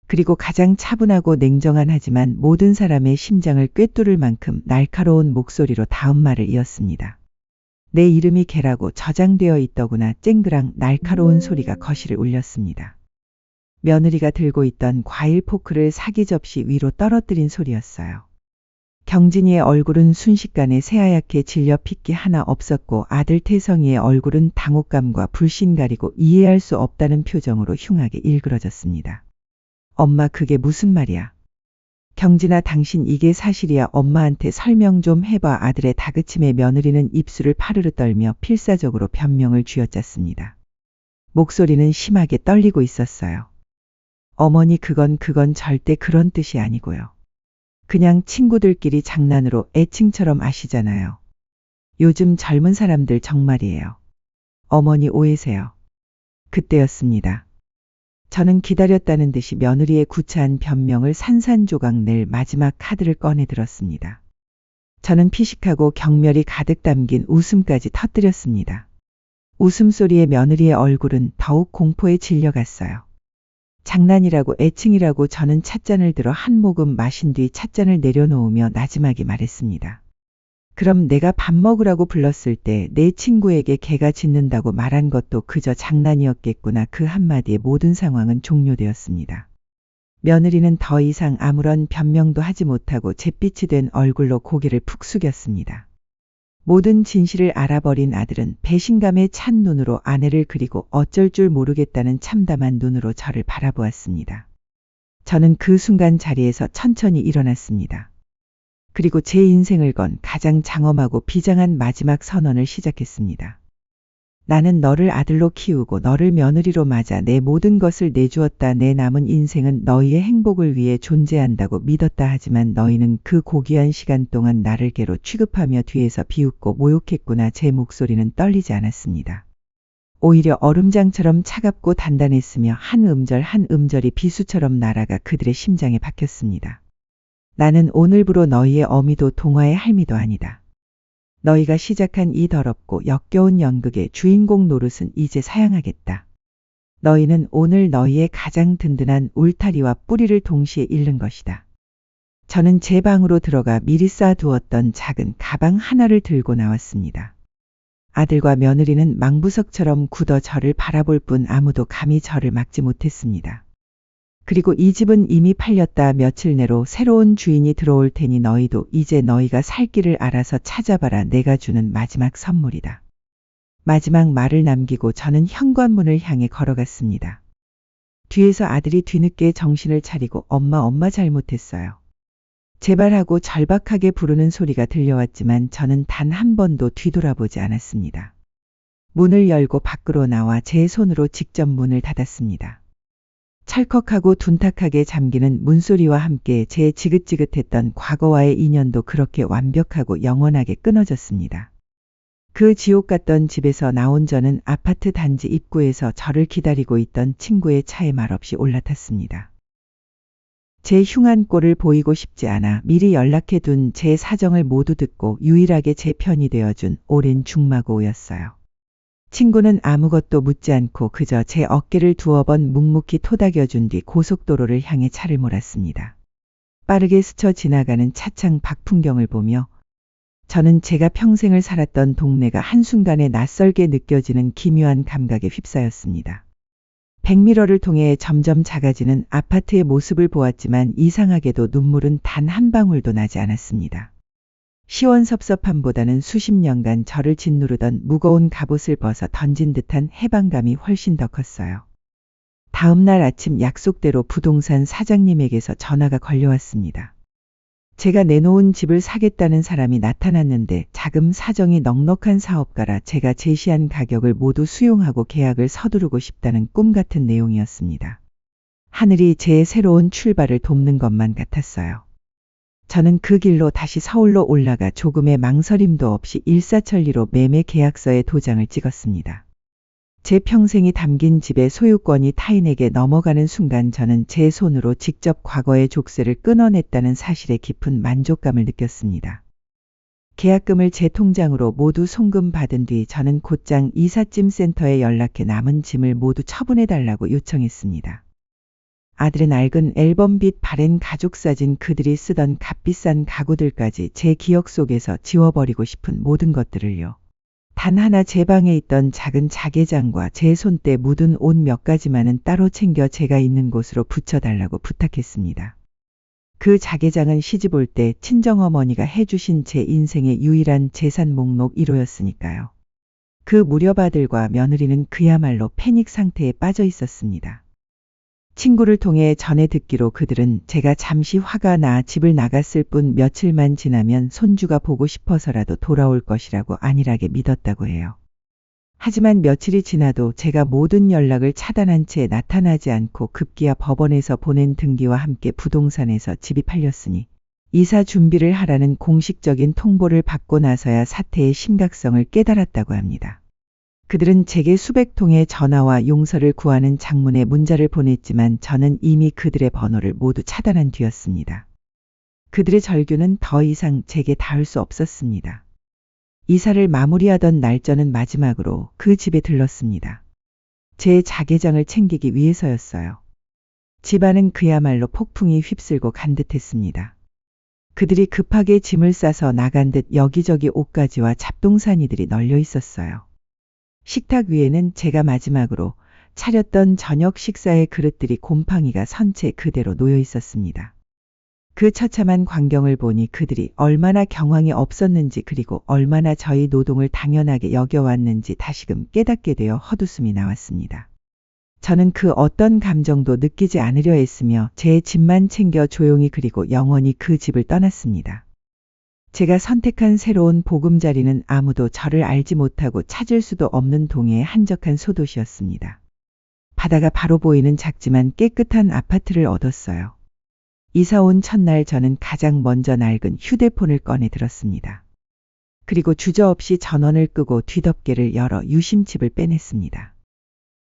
그리고 가장 차분하고 냉정한 하지만 모든 사람의 심장을 꿰뚫을 만큼 날카로운 목소리로 다음 말을 이었습니다. 내 이름이 개라고 저장되어 있더구나. 쨍그랑 날카로운 소리가 거실을 울렸습니다. 며느리가 들고 있던 과일 포크를 사기 접시 위로 떨어뜨린 소리였어요. 경진이의 얼굴은 순식간에 새하얗게 질려 핏기 하나 없었고 아들 태성이의 얼굴은 당혹감과 불신 가리고 이해할 수 없다는 표정으로 흉하게 일그러졌습니다. 엄마, 그게 무슨 말이야? 경진아, 당신 이게 사실이야? 엄마한테 설명 좀 해봐. 아들의 다그침에 며느리는 입술을 파르르 떨며 필사적으로 변명을 쥐어짰습니다. 목소리는 심하게 떨리고 있었어요. 어머니, 그건 절대 그런 뜻이 아니고요. 그냥 친구들끼리 장난으로 애칭처럼 아시잖아요. 요즘 젊은 사람들 정말이에요. 어머니 오해세요. 그때였습니다. 저는 기다렸다는 듯이 며느리의 구차한 변명을 산산조각 낼 마지막 카드를 꺼내 들었습니다. 저는 피식하고 경멸이 가득 담긴 웃음까지 터뜨렸습니다. 웃음소리에 며느리의 얼굴은 더욱 공포에 질려갔어요. 장난이라고 애칭이라고 저는 찻잔을 들어 한 모금 마신 뒤 찻잔을 내려놓으며 나지막이 말했습니다. 그럼 내가 밥 먹으라고 불렀을 때 내 친구에게 개가 짖는다고 말한 것도 그저 장난이었겠구나. 그 한마디에 모든 상황은 종료되었습니다. 며느리는 더 이상 아무런 변명도 하지 못하고 잿빛이 된 얼굴로 고개를 푹 숙였습니다. 모든 진실을 알아버린 아들은 배신감에 찬 눈으로 아내를 그리고 어쩔 줄 모르겠다는 참담한 눈으로 저를 바라보았습니다. 저는 그 순간 자리에서 천천히 일어났습니다. 그리고 제 인생을 건 가장 장엄하고 비장한 마지막 선언을 시작했습니다. 나는 너를 아들로 키우고 너를 며느리로 맞아 내 모든 것을 내주었다. 내 남은 인생은 너희의 행복을 위해 존재한다고 믿었다. 하지만 너희는 그 고귀한 시간 동안 나를 개로 취급하며 뒤에서 비웃고 모욕했구나. 제 목소리는 떨리지 않았습니다. 오히려 얼음장처럼 차갑고 단단했으며 한 음절 한 음절이 비수처럼 날아가 그들의 심장에 박혔습니다. 나는 오늘부로 너희의 어미도 동화의 할미도 아니다. 너희가 시작한 이 더럽고 역겨운 연극의 주인공 노릇은 이제 사양하겠다. 너희는 오늘 너희의 가장 든든한 울타리와 뿌리를 동시에 잃는 것이다. 저는 제 방으로 들어가 미리 쌓아두었던 작은 가방 하나를 들고 나왔습니다. 아들과 며느리는 망부석처럼 굳어 저를 바라볼 뿐 아무도 감히 저를 막지 못했습니다. 그리고 이 집은 이미 팔렸다. 며칠 내로 새로운 주인이 들어올 테니 너희도 이제 너희가 살 길을 알아서 찾아봐라. 내가 주는 마지막 선물이다. 마지막 말을 남기고 저는 현관문을 향해 걸어갔습니다. 뒤에서 아들이 뒤늦게 정신을 차리고 엄마 잘못했어요. 제발 하고 절박하게 부르는 소리가 들려왔지만 저는 단 한 번도 뒤돌아보지 않았습니다. 문을 열고 밖으로 나와 제 손으로 직접 문을 닫았습니다. 찰컥하고 둔탁하게 잠기는 문소리와 함께 제 지긋지긋했던 과거와의 인연도 그렇게 완벽하고 영원하게 끊어졌습니다. 그 지옥 같던 집에서 나온 저는 아파트 단지 입구에서 저를 기다리고 있던 친구의 차에 말없이 올라탔습니다. 제 흉한 꼴을 보이고 싶지 않아 미리 연락해둔 제 사정을 모두 듣고 유일하게 제 편이 되어준 오랜 중마고우였어요. 친구는 아무것도 묻지 않고 그저 제 어깨를 두어 번 묵묵히 토닥여준 뒤 고속도로를 향해 차를 몰았습니다. 빠르게 스쳐 지나가는 차창 밖 풍경을 보며 저는 제가 평생을 살았던 동네가 한순간에 낯설게 느껴지는 기묘한 감각에 휩싸였습니다. 백미러를 통해 점점 작아지는 아파트의 모습을 보았지만 이상하게도 눈물은 단 한 방울도 나지 않았습니다. 시원섭섭함보다는 수십 년간 저를 짓누르던 무거운 갑옷을 벗어 던진 듯한 해방감이 훨씬 더 컸어요. 다음 날 아침 약속대로 부동산 사장님에게서 전화가 걸려왔습니다. 제가 내놓은 집을 사겠다는 사람이 나타났는데 자금 사정이 넉넉한 사업가라 제가 제시한 가격을 모두 수용하고 계약을 서두르고 싶다는 꿈 같은 내용이었습니다. 하늘이 제 새로운 출발을 돕는 것만 같았어요. 저는 그 길로 다시 서울로 올라가 조금의 망설임도 없이 일사천리로 매매 계약서에 도장을 찍었습니다. 제 평생이 담긴 집의 소유권이 타인에게 넘어가는 순간 저는 제 손으로 직접 과거의 족쇄를 끊어냈다는 사실에 깊은 만족감을 느꼈습니다. 계약금을 제 통장으로 모두 송금받은 뒤 저는 곧장 이삿짐 센터에 연락해 남은 짐을 모두 처분해달라고 요청했습니다. 아들의 낡은 앨범빛 바랜 가족사진 그들이 쓰던 값비싼 가구들까지 제 기억 속에서 지워버리고 싶은 모든 것들을요. 단 하나 제 방에 있던 작은 자개장과 제 손때 묻은 옷 몇 가지만은 따로 챙겨 제가 있는 곳으로 붙여달라고 부탁했습니다. 그 자개장은 시집 올 때 친정어머니가 해주신 제 인생의 유일한 재산 목록 1호였으니까요. 그 무렵 아들과 며느리는 그야말로 패닉 상태에 빠져 있었습니다. 친구를 통해 전해 듣기로 그들은 제가 잠시 화가 나 집을 나갔을 뿐 며칠만 지나면 손주가 보고 싶어서라도 돌아올 것이라고 안일하게 믿었다고 해요. 하지만 며칠이 지나도 제가 모든 연락을 차단한 채 나타나지 않고 급기야 법원에서 보낸 등기와 함께 부동산에서 집이 팔렸으니 이사 준비를 하라는 공식적인 통보를 받고 나서야 사태의 심각성을 깨달았다고 합니다. 그들은 제게 수백 통의 전화와 용서를 구하는 장문의 문자를 보냈지만 저는 이미 그들의 번호를 모두 차단한 뒤였습니다. 그들의 절규는 더 이상 제게 닿을 수 없었습니다. 이사를 마무리하던 날 저는 마지막으로 그 집에 들렀습니다. 제 자개장을 챙기기 위해서였어요. 집안은 그야말로 폭풍이 휩쓸고 간 듯했습니다. 그들이 급하게 짐을 싸서 나간 듯 여기저기 옷가지와 잡동사니들이 널려 있었어요. 식탁 위에는 제가 마지막으로 차렸던 저녁 식사의 그릇들이 곰팡이가 선 채 그대로 놓여 있었습니다. 그 처참한 광경을 보니 그들이 얼마나 경황이 없었는지 그리고 얼마나 저희 노동을 당연하게 여겨왔는지 다시금 깨닫게 되어 헛웃음이 나왔습니다. 저는 그 어떤 감정도 느끼지 않으려 했으며 제 집만 챙겨 조용히 그리고 영원히 그 집을 떠났습니다. 제가 선택한 새로운 보금자리는 아무도 저를 알지 못하고 찾을 수도 없는 동해의 한적한 소도시였습니다. 바다가 바로 보이는 작지만 깨끗한 아파트를 얻었어요. 이사 온 첫날 저는 가장 먼저 낡은 휴대폰을 꺼내 들었습니다. 그리고 주저없이 전원을 끄고 뒤덮개를 열어 유심칩을 빼냈습니다.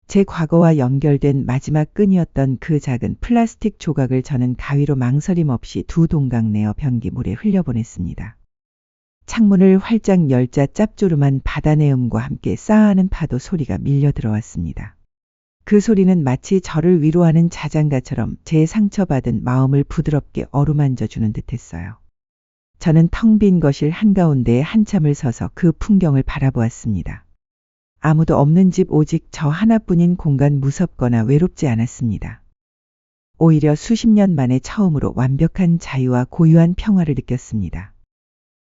제 과거와 연결된 마지막 끈이었던 그 작은 플라스틱 조각을 저는 가위로 망설임 없이 두 동강 내어 변기물에 흘려보냈습니다. 창문을 활짝 열자 짭조름한 바다 내음과 함께 싸하는 파도 소리가 밀려 들어왔습니다. 그 소리는 마치 저를 위로하는 자장가처럼 제 상처받은 마음을 부드럽게 어루만져 주는 듯했어요. 저는 텅 빈 거실 한가운데에 한참을 서서 그 풍경을 바라보았습니다. 아무도 없는 집 오직 저 하나뿐인 공간 무섭거나 외롭지 않았습니다. 오히려 수십 년 만에 처음으로 완벽한 자유와 고유한 평화를 느꼈습니다.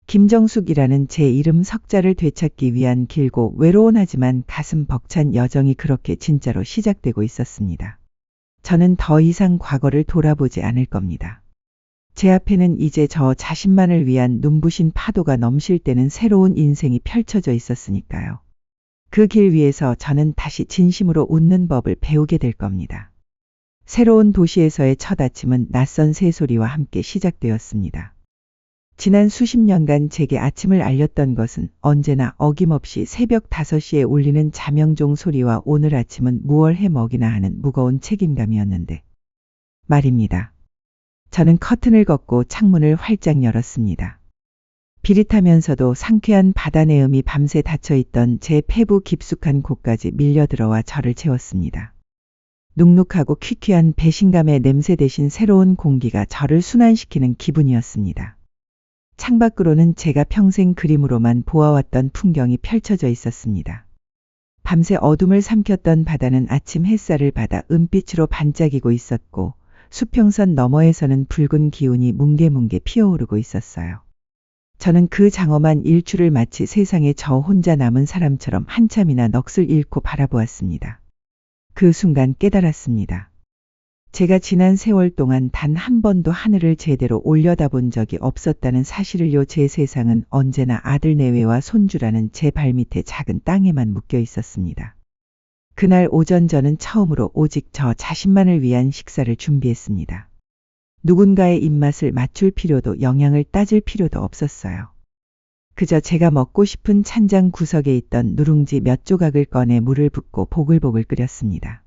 김정숙이라는 제 이름 석자를 되찾기 위한 길고 외로운 하지만 가슴 벅찬 여정이 그렇게 진짜로 시작되고 있었습니다. 저는 더 이상 과거를 돌아보지 않을 겁니다. 제 앞에는 이제 저 자신만을 위한 눈부신 파도가 넘실 때는 새로운 인생이 펼쳐져 있었으니까요. 그 길 위에서 저는 다시 진심으로 웃는 법을 배우게 될 겁니다. 새로운 도시에서의 첫 아침은 낯선 새소리와 함께 시작되었습니다. 지난 수십 년간 제게 아침을 알렸던 것은 언제나 어김없이 새벽 5시에 울리는 자명종 소리와 오늘 아침은 무얼 해 먹이나 하는 무거운 책임감이었는데 말입니다. 저는 커튼을 걷고 창문을 활짝 열었습니다. 비릿하면서도 상쾌한 바다 내음이 밤새 닫혀있던 제 폐부 깊숙한 곳까지 밀려들어와 저를 채웠습니다. 눅눅하고 퀴퀴한 배신감의 냄새 대신 새로운 공기가 저를 순환시키는 기분이었습니다. 창밖으로는 제가 평생 그림으로만 보아왔던 풍경이 펼쳐져 있었습니다. 밤새 어둠을 삼켰던 바다는 아침 햇살을 받아 은빛으로 반짝이고 있었고 수평선 너머에서는 붉은 기운이 뭉게뭉게 피어오르고 있었어요. 저는 그 장엄한 일출을 마치 세상에 저 혼자 남은 사람처럼 한참이나 넋을 잃고 바라보았습니다. 그 순간 깨달았습니다. 제가 지난 세월 동안 단 한 번도 하늘을 제대로 올려다본 적이 없었다는 사실을요. 제 세상은 언제나 아들 내외와 손주라는 제 발밑에 작은 땅에만 묶여 있었습니다. 그날 오전 저는 처음으로 오직 저 자신만을 위한 식사를 준비했습니다. 누군가의 입맛을 맞출 필요도 영양을 따질 필요도 없었어요. 그저 제가 먹고 싶은 찬장 구석에 있던 누룽지 몇 조각을 꺼내 물을 붓고 보글보글 끓였습니다.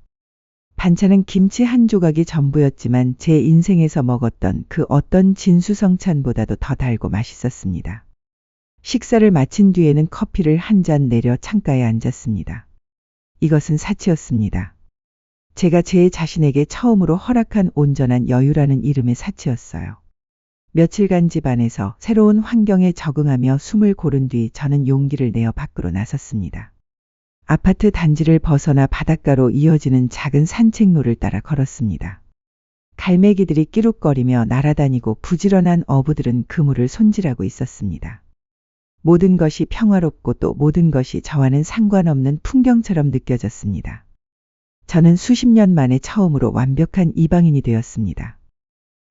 반찬은 김치 한 조각이 전부였지만 제 인생에서 먹었던 그 어떤 진수성찬보다도 더 달고 맛있었습니다. 식사를 마친 뒤에는 커피를 한 잔 내려 창가에 앉았습니다. 이것은 사치였습니다. 제가 제 자신에게 처음으로 허락한 온전한 여유라는 이름의 사치였어요. 며칠간 집안에서 새로운 환경에 적응하며 숨을 고른 뒤 저는 용기를 내어 밖으로 나섰습니다. 아파트 단지를 벗어나 바닷가로 이어지는 작은 산책로를 따라 걸었습니다. 갈매기들이 끼룩거리며 날아다니고 부지런한 어부들은 그물을 손질하고 있었습니다. 모든 것이 평화롭고 또 모든 것이 저와는 상관없는 풍경처럼 느껴졌습니다. 저는 수십 년 만에 처음으로 완벽한 이방인이 되었습니다.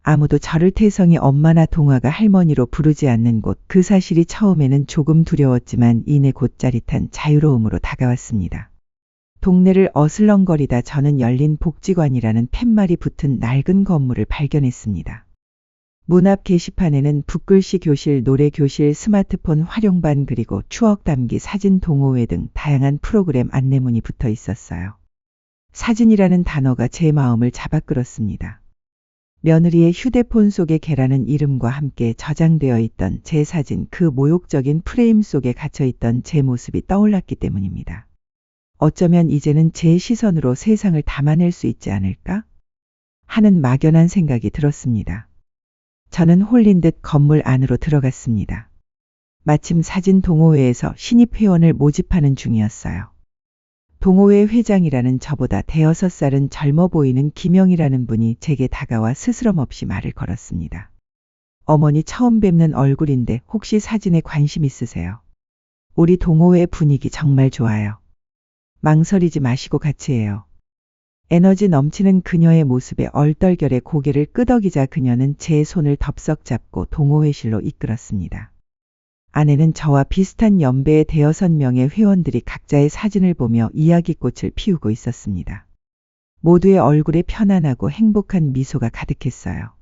아무도 저를 태성이 엄마나 동화가 할머니로 부르지 않는 곳, 그 사실이 처음에는 조금 두려웠지만 이내 곧 짜릿한 자유로움으로 다가왔습니다. 동네를 어슬렁거리다 저는 열린 복지관이라는 팻말이 붙은 낡은 건물을 발견했습니다. 문 앞 게시판에는 붓글씨 교실, 노래 교실, 스마트폰 활용반 그리고 추억 담기 사진 동호회 등 다양한 프로그램 안내문이 붙어 있었어요. 사진이라는 단어가 제 마음을 잡아끌었습니다. 며느리의 휴대폰 속에 개라는 이름과 함께 저장되어 있던 제 사진, 그 모욕적인 프레임 속에 갇혀 있던 제 모습이 떠올랐기 때문입니다. 어쩌면 이제는 제 시선으로 세상을 담아낼 수 있지 않을까? 하는 막연한 생각이 들었습니다. 저는 홀린 듯 건물 안으로 들어갔습니다. 마침 사진 동호회에서 신입 회원을 모집하는 중이었어요. 동호회 회장이라는 저보다 대여섯 살은 젊어 보이는 김영이라는 분이 제게 다가와 스스럼 없이 말을 걸었습니다. 어머니 처음 뵙는 얼굴인데 혹시 사진에 관심 있으세요? 우리 동호회 분위기 정말 좋아요. 망설이지 마시고 같이 해요. 에너지 넘치는 그녀의 모습에 얼떨결에 고개를 끄덕이자 그녀는 제 손을 덥석 잡고 동호회실로 이끌었습니다. 안에는 저와 비슷한 연배의 대여섯 명의 회원들이 각자의 사진을 보며 이야기꽃을 피우고 있었습니다. 모두의 얼굴에 편안하고 행복한 미소가 가득했어요.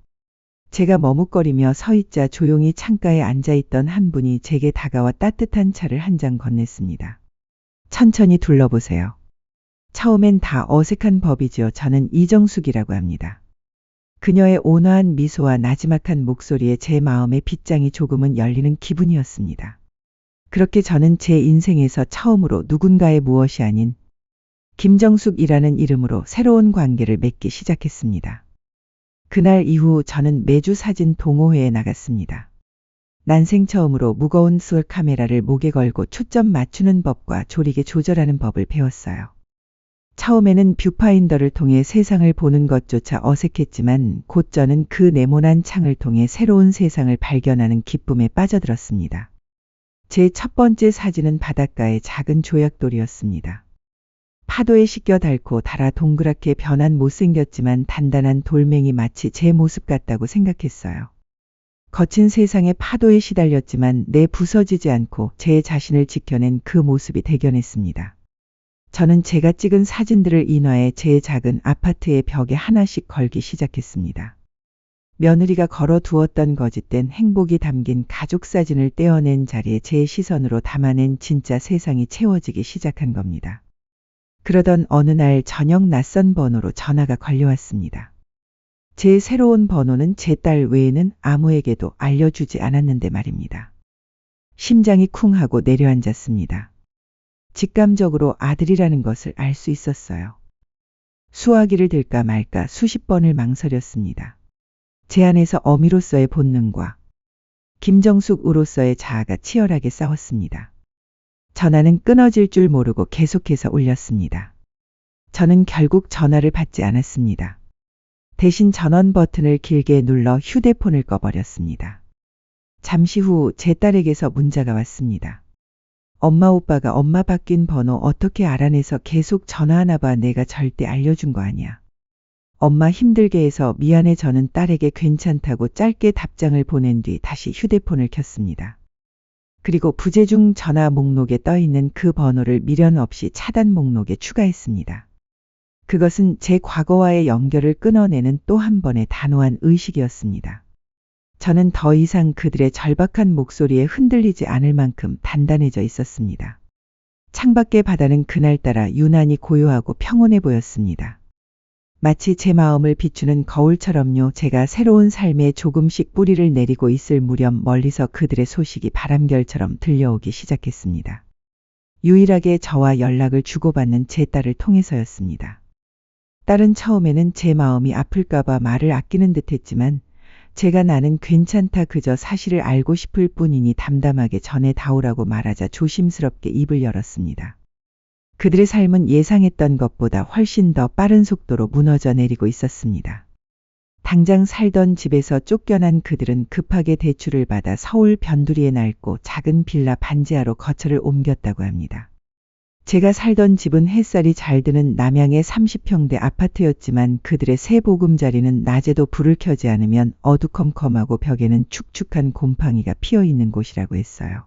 제가 머뭇거리며 서 있자 조용히 창가에 앉아있던 한 분이 제게 다가와 따뜻한 차를 한 잔 건넸습니다. 천천히 둘러보세요. 처음엔 다 어색한 법이지요. 저는 이정숙이라고 합니다. 그녀의 온화한 미소와 나지막한 목소리에 제 마음의 빗장이 조금은 열리는 기분이었습니다. 그렇게 저는 제 인생에서 처음으로 누군가의 무엇이 아닌 김정숙이라는 이름으로 새로운 관계를 맺기 시작했습니다. 그날 이후 저는 매주 사진 동호회에 나갔습니다. 난생 처음으로 무거운 쏠 카메라를 목에 걸고 초점 맞추는 법과 조리개 조절하는 법을 배웠어요. 처음에는 뷰파인더를 통해 세상을 보는 것조차 어색했지만 곧 저는 그 네모난 창을 통해 새로운 세상을 발견하는 기쁨에 빠져들었습니다. 제 첫 번째 사진은 바닷가의 작은 조약돌이었습니다. 파도에 씻겨 닳고 닳아 동그랗게 변한 못생겼지만 단단한 돌멩이 마치 제 모습 같다고 생각했어요. 거친 세상의 파도에 시달렸지만 내 부서지지 않고 제 자신을 지켜낸 그 모습이 대견했습니다. 저는 제가 찍은 사진들을 인화해 제 작은 아파트의 벽에 하나씩 걸기 시작했습니다. 며느리가 걸어두었던 거짓된 행복이 담긴 가족 사진을 떼어낸 자리에 제 시선으로 담아낸 진짜 세상이 채워지기 시작한 겁니다. 그러던 어느 날 저녁 낯선 번호로 전화가 걸려왔습니다. 제 새로운 번호는 제 딸 외에는 아무에게도 알려주지 않았는데 말입니다. 심장이 쿵 하고 내려앉았습니다. 직감적으로 아들이라는 것을 알 수 있었어요. 수화기를 들까 말까 수십 번을 망설였습니다. 제 안에서 어미로서의 본능과 김정숙으로서의 자아가 치열하게 싸웠습니다. 전화는 끊어질 줄 모르고 계속해서 울렸습니다. 저는 결국 전화를 받지 않았습니다. 대신 전원 버튼을 길게 눌러 휴대폰을 꺼버렸습니다. 잠시 후 제 딸에게서 문자가 왔습니다. 엄마 오빠가 엄마 바뀐 번호 어떻게 알아내서 계속 전화하나 봐. 내가 절대 알려준 거 아니야. 엄마 힘들게 해서 미안해. 저는 딸에게 괜찮다고 짧게 답장을 보낸 뒤 다시 휴대폰을 켰습니다. 그리고 부재중 전화 목록에 떠있는 그 번호를 미련 없이 차단 목록에 추가했습니다. 그것은 제 과거와의 연결을 끊어내는 또 한 번의 단호한 의식이었습니다. 저는 더 이상 그들의 절박한 목소리에 흔들리지 않을 만큼 단단해져 있었습니다. 창밖의 바다는 그날따라 유난히 고요하고 평온해 보였습니다. 마치 제 마음을 비추는 거울처럼요. 제가 새로운 삶에 조금씩 뿌리를 내리고 있을 무렵 멀리서 그들의 소식이 바람결처럼 들려오기 시작했습니다. 유일하게 저와 연락을 주고받는 제 딸을 통해서였습니다. 딸은 처음에는 제 마음이 아플까봐 말을 아끼는 듯했지만 제가 나는 괜찮다 그저 사실을 알고 싶을 뿐이니 담담하게 전해다오라고 말하자 조심스럽게 입을 열었습니다. 그들의 삶은 예상했던 것보다 훨씬 더 빠른 속도로 무너져 내리고 있었습니다. 당장 살던 집에서 쫓겨난 그들은 급하게 대출을 받아 서울 변두리의 낡고 작은 빌라 반지하로 거처를 옮겼다고 합니다. 제가 살던 집은 햇살이 잘 드는 남양의 30평대 아파트였지만 그들의 새 보금자리는 낮에도 불을 켜지 않으면 어두컴컴하고 벽에는 축축한 곰팡이가 피어있는 곳이라고 했어요.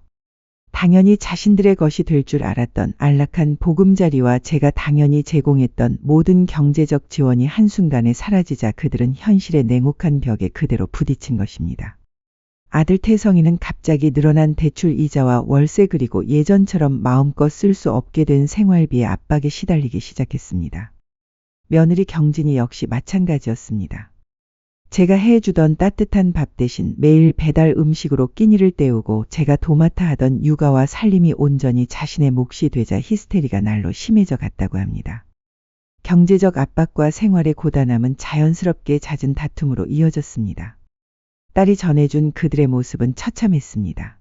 당연히 자신들의 것이 될 줄 알았던 안락한 보금자리와 제가 당연히 제공했던 모든 경제적 지원이 한순간에 사라지자 그들은 현실의 냉혹한 벽에 그대로 부딪힌 것입니다. 아들 태성이는 갑자기 늘어난 대출 이자와 월세 그리고 예전처럼 마음껏 쓸 수 없게 된 생활비의 압박에 시달리기 시작했습니다. 며느리 경진이 역시 마찬가지였습니다. 제가 해주던 따뜻한 밥 대신 매일 배달 음식으로 끼니를 때우고 제가 도맡아 하던 육아와 살림이 온전히 자신의 몫이 되자 히스테리가 날로 심해져 갔다고 합니다. 경제적 압박과 생활의 고단함은 자연스럽게 잦은 다툼으로 이어졌습니다. 딸이 전해준 그들의 모습은 처참했습니다.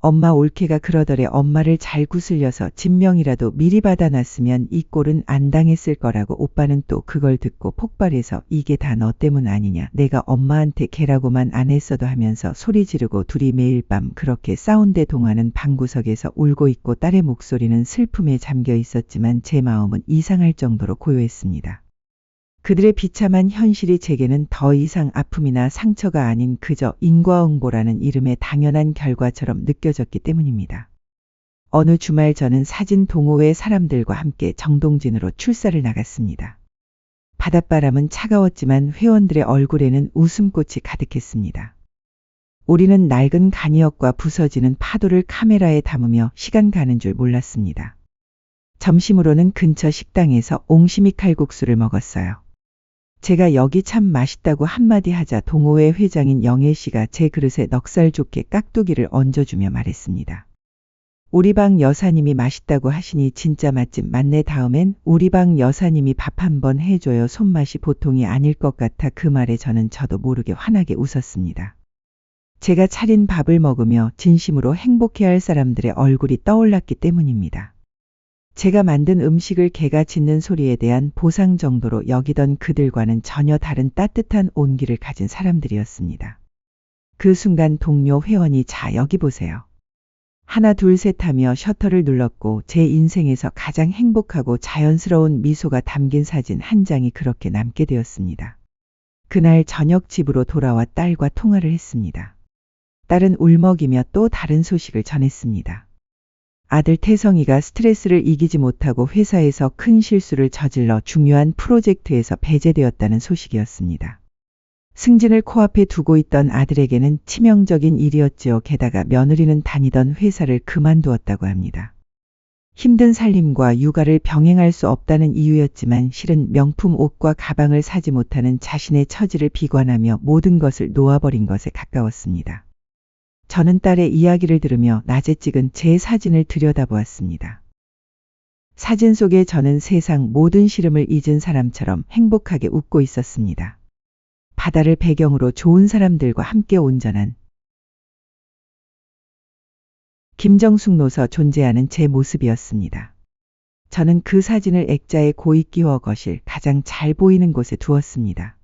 엄마 올케가 그러더래. 엄마를 잘 구슬려서 진명이라도 미리 받아놨으면 이 꼴은 안 당했을 거라고. 오빠는 또 그걸 듣고 폭발해서 이게 다 너 때문 아니냐. 내가 엄마한테 개라고만 안 했어도 하면서 소리 지르고 둘이 매일 밤 그렇게 싸운데 동화는 방구석에서 울고 있고 딸의 목소리는 슬픔에 잠겨 있었지만 제 마음은 이상할 정도로 고요했습니다. 그들의 비참한 현실이 제게는 더 이상 아픔이나 상처가 아닌 그저 인과응보라는 이름의 당연한 결과처럼 느껴졌기 때문입니다. 어느 주말 저는 사진 동호회 사람들과 함께 정동진으로 출사를 나갔습니다. 바닷바람은 차가웠지만 회원들의 얼굴에는 웃음꽃이 가득했습니다. 우리는 낡은 간이역과 부서지는 파도를 카메라에 담으며 시간 가는 줄 몰랐습니다. 점심으로는 근처 식당에서 옹심이 칼국수를 먹었어요. 제가 여기 참 맛있다고 한마디 하자 동호회 회장인 영애 씨가 제 그릇에 넉살 좋게 깍두기를 얹어주며 말했습니다. 우리 방 여사님이 맛있다고 하시니 진짜 맛집 맞네. 다음엔 우리 방 여사님이 밥 한번 해줘요. 손맛이 보통이 아닐 것 같아 그 말에 저도 모르게 환하게 웃었습니다. 제가 차린 밥을 먹으며 진심으로 행복해할 사람들의 얼굴이 떠올랐기 때문입니다. 제가 만든 음식을 개가 짖는 소리에 대한 보상 정도로 여기던 그들과는 전혀 다른 따뜻한 온기를 가진 사람들이었습니다. 그 순간 동료 회원이 자 여기 보세요. 하나 둘 셋 하며 셔터를 눌렀고 제 인생에서 가장 행복하고 자연스러운 미소가 담긴 사진 한 장이 그렇게 남게 되었습니다. 그날 저녁 집으로 돌아와 딸과 통화를 했습니다. 딸은 울먹이며 또 다른 소식을 전했습니다. 아들 태성이가 스트레스를 이기지 못하고 회사에서 큰 실수를 저질러 중요한 프로젝트에서 배제되었다는 소식이었습니다. 승진을 코앞에 두고 있던 아들에게는 치명적인 일이었지요. 게다가 며느리는 다니던 회사를 그만두었다고 합니다. 힘든 살림과 육아를 병행할 수 없다는 이유였지만 실은 명품 옷과 가방을 사지 못하는 자신의 처지를 비관하며 모든 것을 놓아버린 것에 가까웠습니다. 저는 딸의 이야기를 들으며 낮에 찍은 제 사진을 들여다보았습니다. 사진 속에 저는 세상 모든 시름을 잊은 사람처럼 행복하게 웃고 있었습니다. 바다를 배경으로 좋은 사람들과 함께 온전한 김정숙로서 존재하는 제 모습이었습니다. 저는 그 사진을 액자에 고이 끼워 거실 가장 잘 보이는 곳에 두었습니다.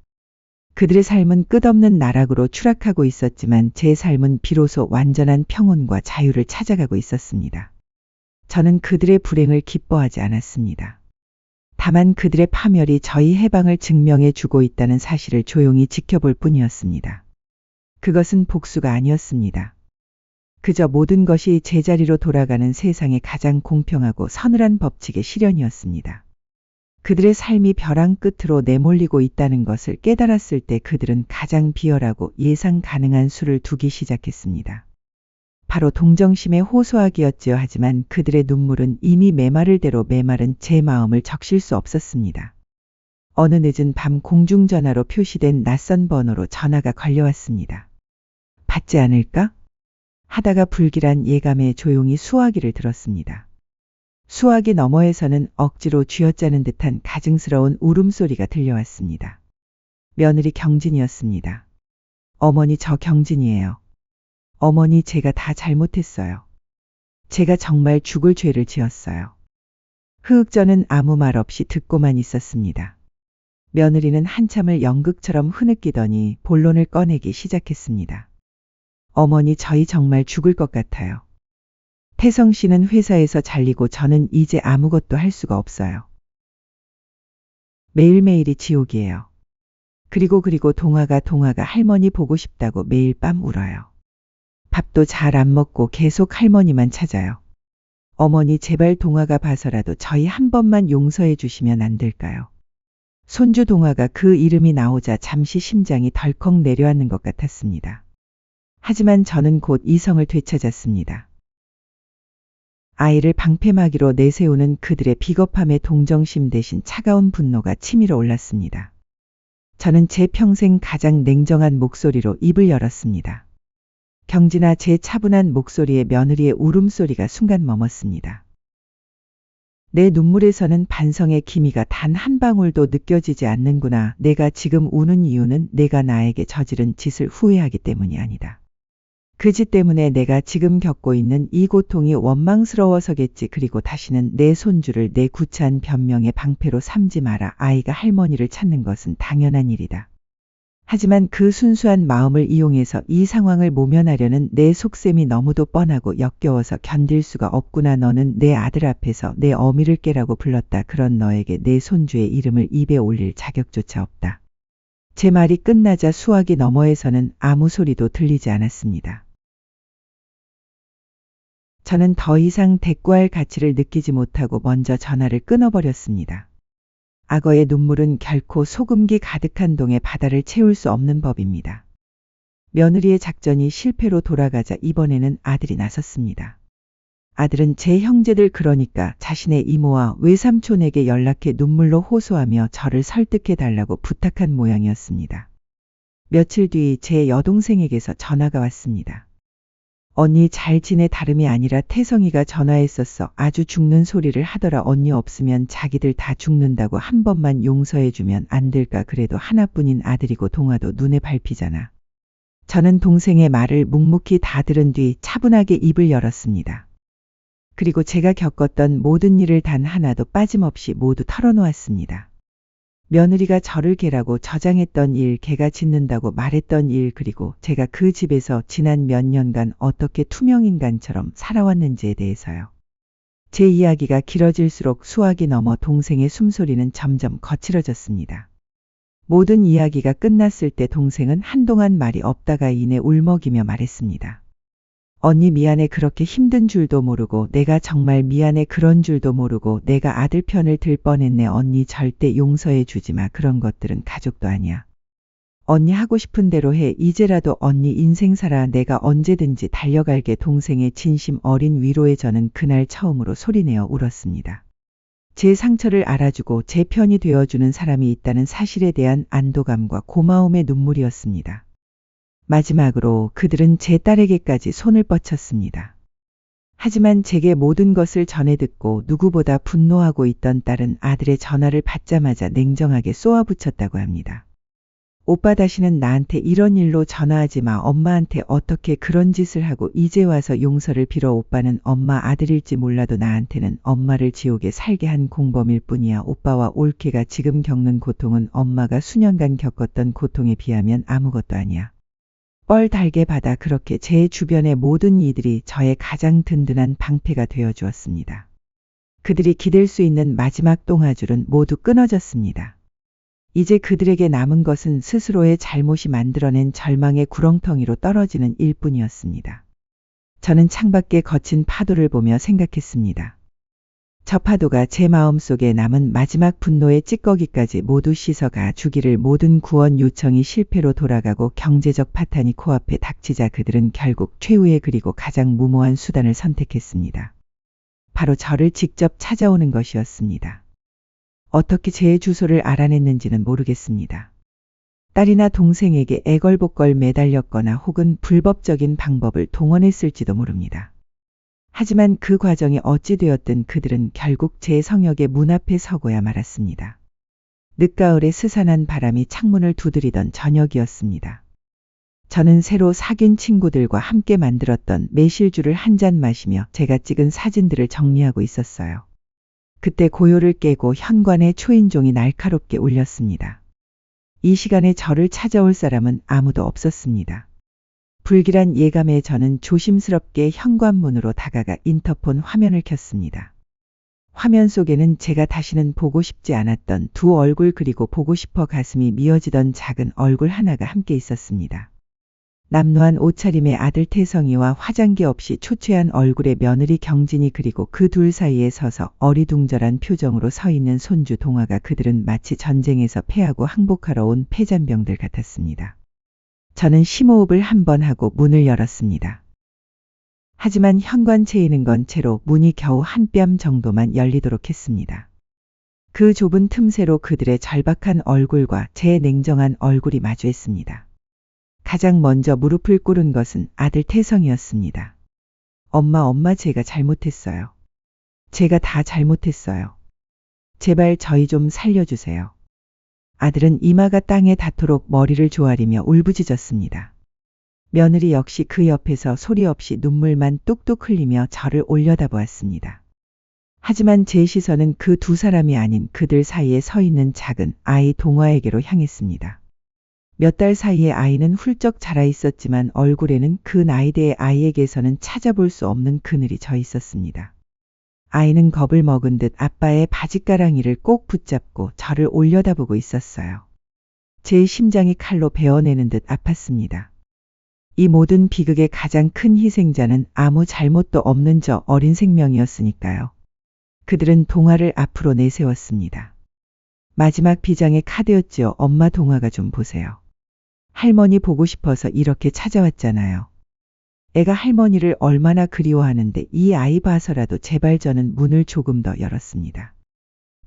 그들의 삶은 끝없는 나락으로 추락하고 있었지만 제 삶은 비로소 완전한 평온과 자유를 찾아가고 있었습니다. 저는 그들의 불행을 기뻐하지 않았습니다. 다만 그들의 파멸이 저희 해방을 증명해 주고 있다는 사실을 조용히 지켜볼 뿐이었습니다. 그것은 복수가 아니었습니다. 그저 모든 것이 제자리로 돌아가는 세상의 가장 공평하고 서늘한 법칙의 실현이었습니다. 그들의 삶이 벼랑 끝으로 내몰리고 있다는 것을 깨달았을 때 그들은 가장 비열하고 예상 가능한 수를 두기 시작했습니다. 바로 동정심의 호소하기였지요. 하지만 그들의 눈물은 이미 메마를 대로 메마른 제 마음을 적실 수 없었습니다. 어느 늦은 밤 공중전화로 표시된 낯선 번호로 전화가 걸려왔습니다. 받지 않을까? 하다가 불길한 예감에 조용히 수화기를 들었습니다. 수화기 너머에서는 억지로 쥐어짜는 듯한 가증스러운 울음소리가 들려왔습니다. 며느리 경진이었습니다. 어머니 저 경진이에요. 어머니 제가 다 잘못했어요. 제가 정말 죽을 죄를 지었어요. 흐흑저는 아무 말 없이 듣고만 있었습니다. 며느리는 한참을 연극처럼 흐느끼더니 본론을 꺼내기 시작했습니다. 어머니 저희 정말 죽을 것 같아요. 태성 씨는 회사에서 잘리고 저는 이제 아무것도 할 수가 없어요. 매일매일이 지옥이에요. 그리고 동화가 할머니 보고 싶다고 매일 밤 울어요. 밥도 잘 안 먹고 계속 할머니만 찾아요. 어머니 제발 동화가 봐서라도 저희 한 번만 용서해 주시면 안 될까요? 손주 동화가 그 이름이 나오자 잠시 심장이 덜컥 내려앉는 것 같았습니다. 하지만 저는 곧 이성을 되찾았습니다. 아이를 방패막이로 내세우는 그들의 비겁함에 동정심 대신 차가운 분노가 치밀어 올랐습니다. 저는 제 평생 가장 냉정한 목소리로 입을 열었습니다. 경진아, 제 차분한 목소리에 며느리의 울음소리가 순간 멈았습니다. 내 눈물에서는 반성의 기미가 단 한 방울도 느껴지지 않는구나. 내가 지금 우는 이유는 내가 나에게 저지른 짓을 후회하기 때문이 아니다. 그 짓 때문에 내가 지금 겪고 있는 이 고통이 원망스러워서겠지. 그리고 다시는 내 손주를 내 구차한 변명의 방패로 삼지 마라. 아이가 할머니를 찾는 것은 당연한 일이다. 하지만 그 순수한 마음을 이용해서 이 상황을 모면하려는 내 속셈이 너무도 뻔하고 역겨워서 견딜 수가 없구나. 너는 내 아들 앞에서 내 어미를 깨라고 불렀다. 그런 너에게 내 손주의 이름을 입에 올릴 자격조차 없다. 제 말이 끝나자 수화기 너머에서는 아무 소리도 들리지 않았습니다. 저는 더 이상 대꾸할 가치를 느끼지 못하고 먼저 전화를 끊어버렸습니다. 악어의 눈물은 결코 소금기 가득한 동의 바다를 채울 수 없는 법입니다. 며느리의 작전이 실패로 돌아가자 이번에는 아들이 나섰습니다. 아들은 제 형제들, 그러니까 자신의 이모와 외삼촌에게 연락해 눈물로 호소하며 저를 설득해 달라고 부탁한 모양이었습니다. 며칠 뒤 제 여동생에게서 전화가 왔습니다. 언니 잘 지내? 다름이 아니라 태성이가 전화했었어. 아주 죽는 소리를 하더라. 언니 없으면 자기들 다 죽는다고. 한 번만 용서해주면 안 될까? 그래도 하나뿐인 아들이고 동화도 눈에 밟히잖아. 저는 동생의 말을 묵묵히 다 들은 뒤 차분하게 입을 열었습니다. 그리고 제가 겪었던 모든 일을 단 하나도 빠짐없이 모두 털어놓았습니다. 며느리가 저를 개라고 저장했던 일, 개가 짖는다고 말했던 일, 그리고 제가 그 집에서 지난 몇 년간 어떻게 투명인간처럼 살아왔는지에 대해서요. 제 이야기가 길어질수록 수화기 넘어 동생의 숨소리는 점점 거칠어졌습니다. 모든 이야기가 끝났을 때 동생은 한동안 말이 없다가 이내 울먹이며 말했습니다. 언니 미안해. 그렇게 힘든 줄도 모르고, 내가 정말 미안해. 그런 줄도 모르고 내가 아들 편을 들 뻔했네. 언니 절대 용서해 주지 마. 그런 것들은 가족도 아니야. 언니 하고 싶은 대로 해. 이제라도 언니 인생 살아. 내가 언제든지 달려갈게. 동생의 진심 어린 위로에 저는 그날 처음으로 소리내어 울었습니다. 제 상처를 알아주고 제 편이 되어주는 사람이 있다는 사실에 대한 안도감과 고마움의 눈물이었습니다. 마지막으로 그들은 제 딸에게까지 손을 뻗쳤습니다. 하지만 제게 모든 것을 전해 듣고 누구보다 분노하고 있던 딸은 아들의 전화를 받자마자 냉정하게 쏘아붙였다고 합니다. 오빠 다시는 나한테 이런 일로 전화하지 마. 엄마한테 어떻게 그런 짓을 하고 이제 와서 용서를 빌어. 오빠는 엄마 아들일지 몰라도 나한테는 엄마를 지옥에 살게 한 공범일 뿐이야. 오빠와 올케가 지금 겪는 고통은 엄마가 수년간 겪었던 고통에 비하면 아무것도 아니야. 뻘 달게 받아. 그렇게 제 주변의 모든 이들이 저의 가장 든든한 방패가 되어 주었습니다. 그들이 기댈 수 있는 마지막 똥화줄은 모두 끊어졌습니다. 이제 그들에게 남은 것은 스스로의 잘못이 만들어낸 절망의 구렁텅이로 떨어지는 일뿐이었습니다. 저는 창밖의 거친 파도를 보며 생각했습니다. 저 파도가 제 마음속에 남은 마지막 분노의 찌꺼기까지 모두 씻어가 주기를. 모든 구원 요청이 실패로 돌아가고 경제적 파탄이 코앞에 닥치자 그들은 결국 최후의 그리고 가장 무모한 수단을 선택했습니다. 바로 저를 직접 찾아오는 것이었습니다. 어떻게 제 주소를 알아냈는지는 모르겠습니다. 딸이나 동생에게 애걸복걸 매달렸거나 혹은 불법적인 방법을 동원했을지도 모릅니다. 하지만 그 과정이 어찌 되었든 그들은 결국 제 성역의 문 앞에 서고야 말았습니다. 늦가을에 스산한 바람이 창문을 두드리던 저녁이었습니다. 저는 새로 사귄 친구들과 함께 만들었던 매실주를 한 잔 마시며 제가 찍은 사진들을 정리하고 있었어요. 그때 고요를 깨고 현관의 초인종이 날카롭게 울렸습니다. 이 시간에 저를 찾아올 사람은 아무도 없었습니다. 불길한 예감에 저는 조심스럽게 현관문으로 다가가 인터폰 화면을 켰습니다. 화면 속에는 제가 다시는 보고 싶지 않았던 두 얼굴, 그리고 보고 싶어 가슴이 미어지던 작은 얼굴 하나가 함께 있었습니다. 남노한 옷차림의 아들 태성이와 화장기 없이 초췌한 얼굴의 며느리 경진이, 그리고 그 둘 사이에 서서 어리둥절한 표정으로 서 있는 손주 동화가. 그들은 마치 전쟁에서 패하고 항복하러 온 패잔병들 같았습니다. 저는 심호흡을 한번 하고 문을 열었습니다. 하지만 현관 체이는 건 채로 문이 겨우 한 뼘 정도만 열리도록 했습니다. 그 좁은 틈새로 그들의 절박한 얼굴과 제 냉정한 얼굴이 마주했습니다. 가장 먼저 무릎을 꿇은 것은 아들 태성이었습니다. 엄마, 제가 잘못했어요. 제가 다 잘못했어요. 제발 저희 좀 살려주세요. 아들은 이마가 땅에 닿도록 머리를 조아리며 울부짖었습니다. 며느리 역시 그 옆에서 소리 없이 눈물만 뚝뚝 흘리며 저를 올려다보았습니다. 하지만 제 시선은 그 두 사람이 아닌 그들 사이에 서 있는 작은 아이 동화에게로 향했습니다. 몇 달 사이에 아이는 훌쩍 자라 있었지만 얼굴에는 그 나이대의 아이에게서는 찾아볼 수 없는 그늘이 져 있었습니다. 아이는 겁을 먹은 듯 아빠의 바짓가랑이를 꼭 붙잡고 저를 올려다보고 있었어요. 제 심장이 칼로 베어내는 듯 아팠습니다. 이 모든 비극의 가장 큰 희생자는 아무 잘못도 없는 저 어린 생명이었으니까요. 그들은 동화를 앞으로 내세웠습니다. 마지막 비장의 카드였지요. 엄마, 동화가 좀 보세요. 할머니 보고 싶어서 이렇게 찾아왔잖아요. 애가 할머니를 얼마나 그리워하는데 이 아이 봐서라도 제발. 저는 문을 조금 더 열었습니다.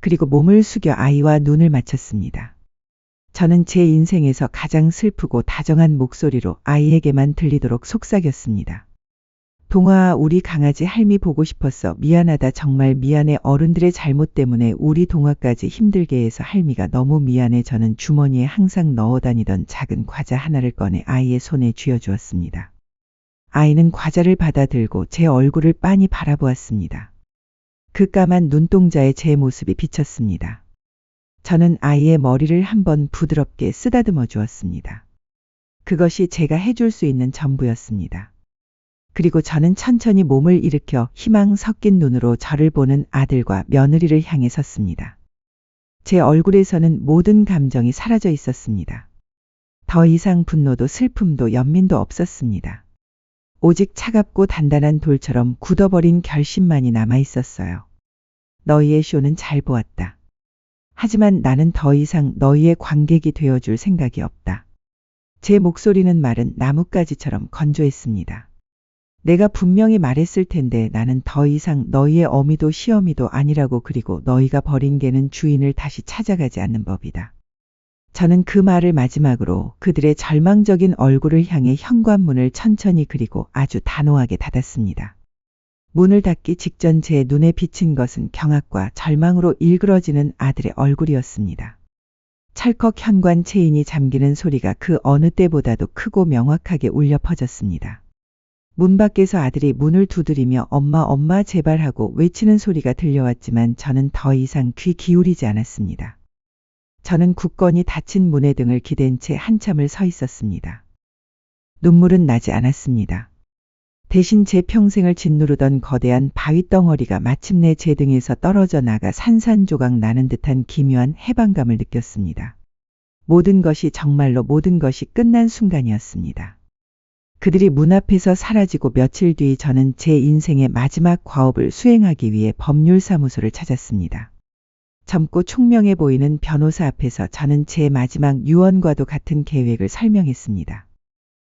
그리고 몸을 숙여 아이와 눈을 맞췄습니다. 저는 제 인생에서 가장 슬프고 다정한 목소리로 아이에게만 들리도록 속삭였습니다. 동아, 우리 강아지 할미 보고 싶었어. 미안하다. 정말 미안해. 어른들의 잘못 때문에 우리 동아까지 힘들게 해서 할미가 너무 미안해. 저는 주머니에 항상 넣어 다니던 작은 과자 하나를 꺼내 아이의 손에 쥐어주었습니다. 아이는 과자를 받아들고 제 얼굴을 빤히 바라보았습니다. 그 까만 눈동자에 제 모습이 비쳤습니다. 저는 아이의 머리를 한번 부드럽게 쓰다듬어 주었습니다. 그것이 제가 해줄 수 있는 전부였습니다. 그리고 저는 천천히 몸을 일으켜 희망 섞인 눈으로 저를 보는 아들과 며느리를 향해 섰습니다. 제 얼굴에서는 모든 감정이 사라져 있었습니다. 더 이상 분노도 슬픔도 연민도 없었습니다. 오직 차갑고 단단한 돌처럼 굳어버린 결심만이 남아 있었어요. 너희의 쇼는 잘 보았다. 하지만 나는 더 이상 너희의 관객이 되어줄 생각이 없다. 제 목소리는 마른 나뭇가지처럼 건조했습니다. 내가 분명히 말했을 텐데 나는 더 이상 너희의 어미도 시어미도 아니라고. 그리고 너희가 버린 개는 주인을 다시 찾아가지 않는 법이다. 저는 그 말을 마지막으로 그들의 절망적인 얼굴을 향해 현관문을 천천히 그리고 아주 단호하게 닫았습니다. 문을 닫기 직전 제 눈에 비친 것은 경악과 절망으로 일그러지는 아들의 얼굴이었습니다. 찰컥 현관 체인이 잠기는 소리가 그 어느 때보다도 크고 명확하게 울려 퍼졌습니다. 문 밖에서 아들이 문을 두드리며 엄마 제발 하고 외치는 소리가 들려왔지만 저는 더 이상 귀 기울이지 않았습니다. 저는 굳건히 닫힌 문의 등을 기댄 채 한참을 서 있었습니다. 눈물은 나지 않았습니다. 대신 제 평생을 짓누르던 거대한 바위 덩어리가 마침내 제 등에서 떨어져 나가 산산조각 나는 듯한 기묘한 해방감을 느꼈습니다. 모든 것이 정말로 모든 것이 끝난 순간이었습니다. 그들이 문 앞에서 사라지고 며칠 뒤 저는 제 인생의 마지막 과업을 수행하기 위해 법률사무소를 찾았습니다. 젊고 총명해 보이는 변호사 앞에서 저는 제 마지막 유언과도 같은 계획을 설명했습니다.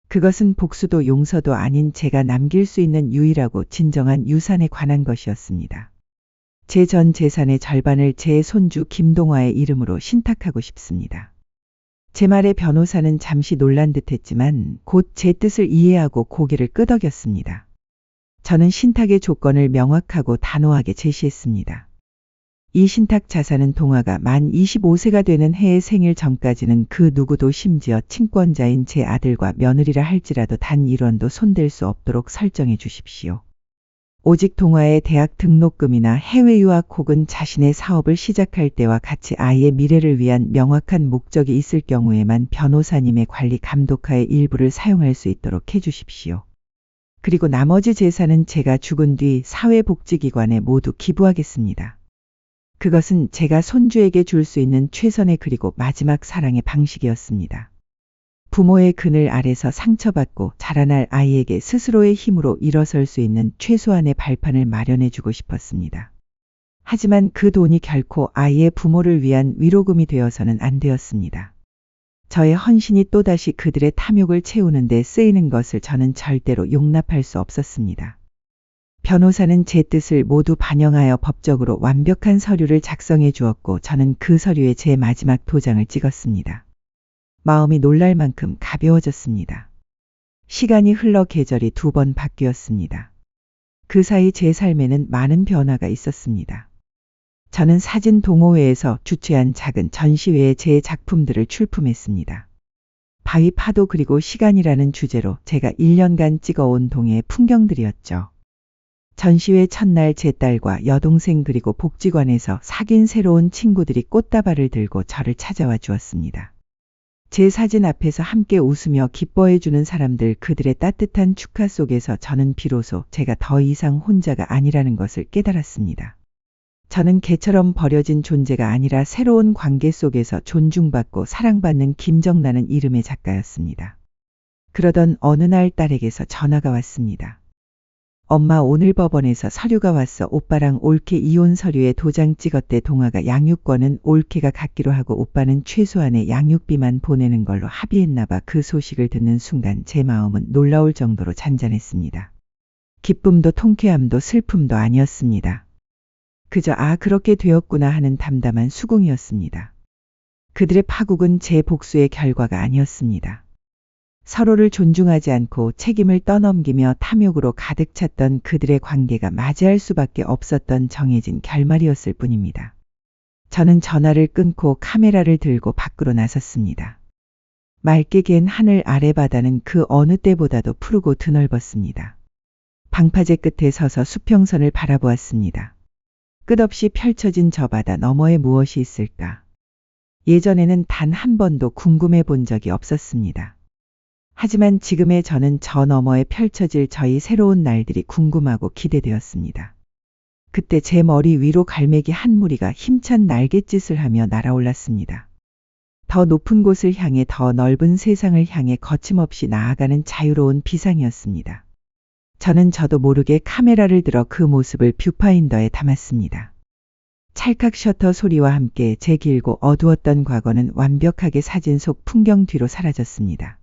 그것은 복수도 용서도 아닌 제가 남길 수 있는 유일하고 진정한 유산에 관한 것이었습니다. 제 전 재산의 절반을 제 손주 김동화의 이름으로 신탁하고 싶습니다. 제 말에 변호사는 잠시 놀란 듯했지만 곧 제 뜻을 이해하고 고개를 끄덕였습니다. 저는 신탁의 조건을 명확하고 단호하게 제시했습니다. 이 신탁 자산은 동화가 만 25세가 되는 해의 생일 전까지는 그 누구도 심지어 친권자인 제 아들과 며느리라 할지라도 단 1원도 손댈 수 없도록 설정해 주십시오. 오직 동화의 대학 등록금이나 해외 유학 혹은 자신의 사업을 시작할 때와 같이 아이의 미래를 위한 명확한 목적이 있을 경우에만 변호사님의 관리 감독하에 일부를 사용할 수 있도록 해 주십시오. 그리고 나머지 재산은 제가 죽은 뒤 사회복지기관에 모두 기부하겠습니다. 그것은 제가 손주에게 줄 수 있는 최선의 그리고 마지막 사랑의 방식이었습니다. 부모의 그늘 아래서 상처받고 자라날 아이에게 스스로의 힘으로 일어설 수 있는 최소한의 발판을 마련해주고 싶었습니다. 하지만 그 돈이 결코 아이의 부모를 위한 위로금이 되어서는 안 되었습니다. 저의 헌신이 또다시 그들의 탐욕을 채우는 데 쓰이는 것을 저는 절대로 용납할 수 없었습니다. 변호사는 제 뜻을 모두 반영하여 법적으로 완벽한 서류를 작성해 주었고 저는 그 서류에 제 마지막 도장을 찍었습니다. 마음이 놀랄 만큼 가벼워졌습니다. 시간이 흘러 계절이 2번 바뀌었습니다. 그 사이 제 삶에는 많은 변화가 있었습니다. 저는 사진 동호회에서 주최한 작은 전시회에 제 작품들을 출품했습니다. 바위 파도 그리고 시간이라는 주제로 제가 1년간 찍어온 동해의 풍경들이었죠. 전시회 첫날 제 딸과 여동생 그리고 복지관에서 사귄 새로운 친구들이 꽃다발을 들고 저를 찾아와 주었습니다. 제 사진 앞에서 함께 웃으며 기뻐해주는 사람들, 그들의 따뜻한 축하 속에서 저는 비로소 제가 더 이상 혼자가 아니라는 것을 깨달았습니다. 저는 개처럼 버려진 존재가 아니라 새로운 관계 속에서 존중받고 사랑받는 김정란은 이름의 작가였습니다. 그러던 어느 날 딸에게서 전화가 왔습니다. 엄마, 오늘 법원에서 서류가 왔어. 오빠랑 올케 이혼 서류에 도장 찍었대. 동아가 양육권은 올케가 갖기로 하고 오빠는 최소한의 양육비만 보내는 걸로 합의했나 봐. 그 소식을 듣는 순간 제 마음은 놀라울 정도로 잔잔했습니다. 기쁨도 통쾌함도 슬픔도 아니었습니다. 그저 그렇게 되었구나 하는 담담한 수긍이었습니다. 그들의 파국은 제 복수의 결과가 아니었습니다. 서로를 존중하지 않고 책임을 떠넘기며 탐욕으로 가득 찼던 그들의 관계가 맞이할 수밖에 없었던 정해진 결말이었을 뿐입니다. 저는 전화를 끊고 카메라를 들고 밖으로 나섰습니다. 맑게 갠 하늘 아래 바다는 그 어느 때보다도 푸르고 드넓었습니다. 방파제 끝에 서서 수평선을 바라보았습니다. 끝없이 펼쳐진 저 바다 너머에 무엇이 있을까? 예전에는 단 한 번도 궁금해 본 적이 없었습니다. 하지만 지금의 저는 저 너머에 펼쳐질 저희 새로운 날들이 궁금하고 기대되었습니다. 그때 제 머리 위로 갈매기 한 무리가 힘찬 날갯짓을 하며 날아올랐습니다. 더 높은 곳을 향해, 더 넓은 세상을 향해 거침없이 나아가는 자유로운 비상이었습니다. 저는 저도 모르게 카메라를 들어 그 모습을 뷰파인더에 담았습니다. 찰칵 셔터 소리와 함께 제 길고 어두웠던 과거는 완벽하게 사진 속 풍경 뒤로 사라졌습니다.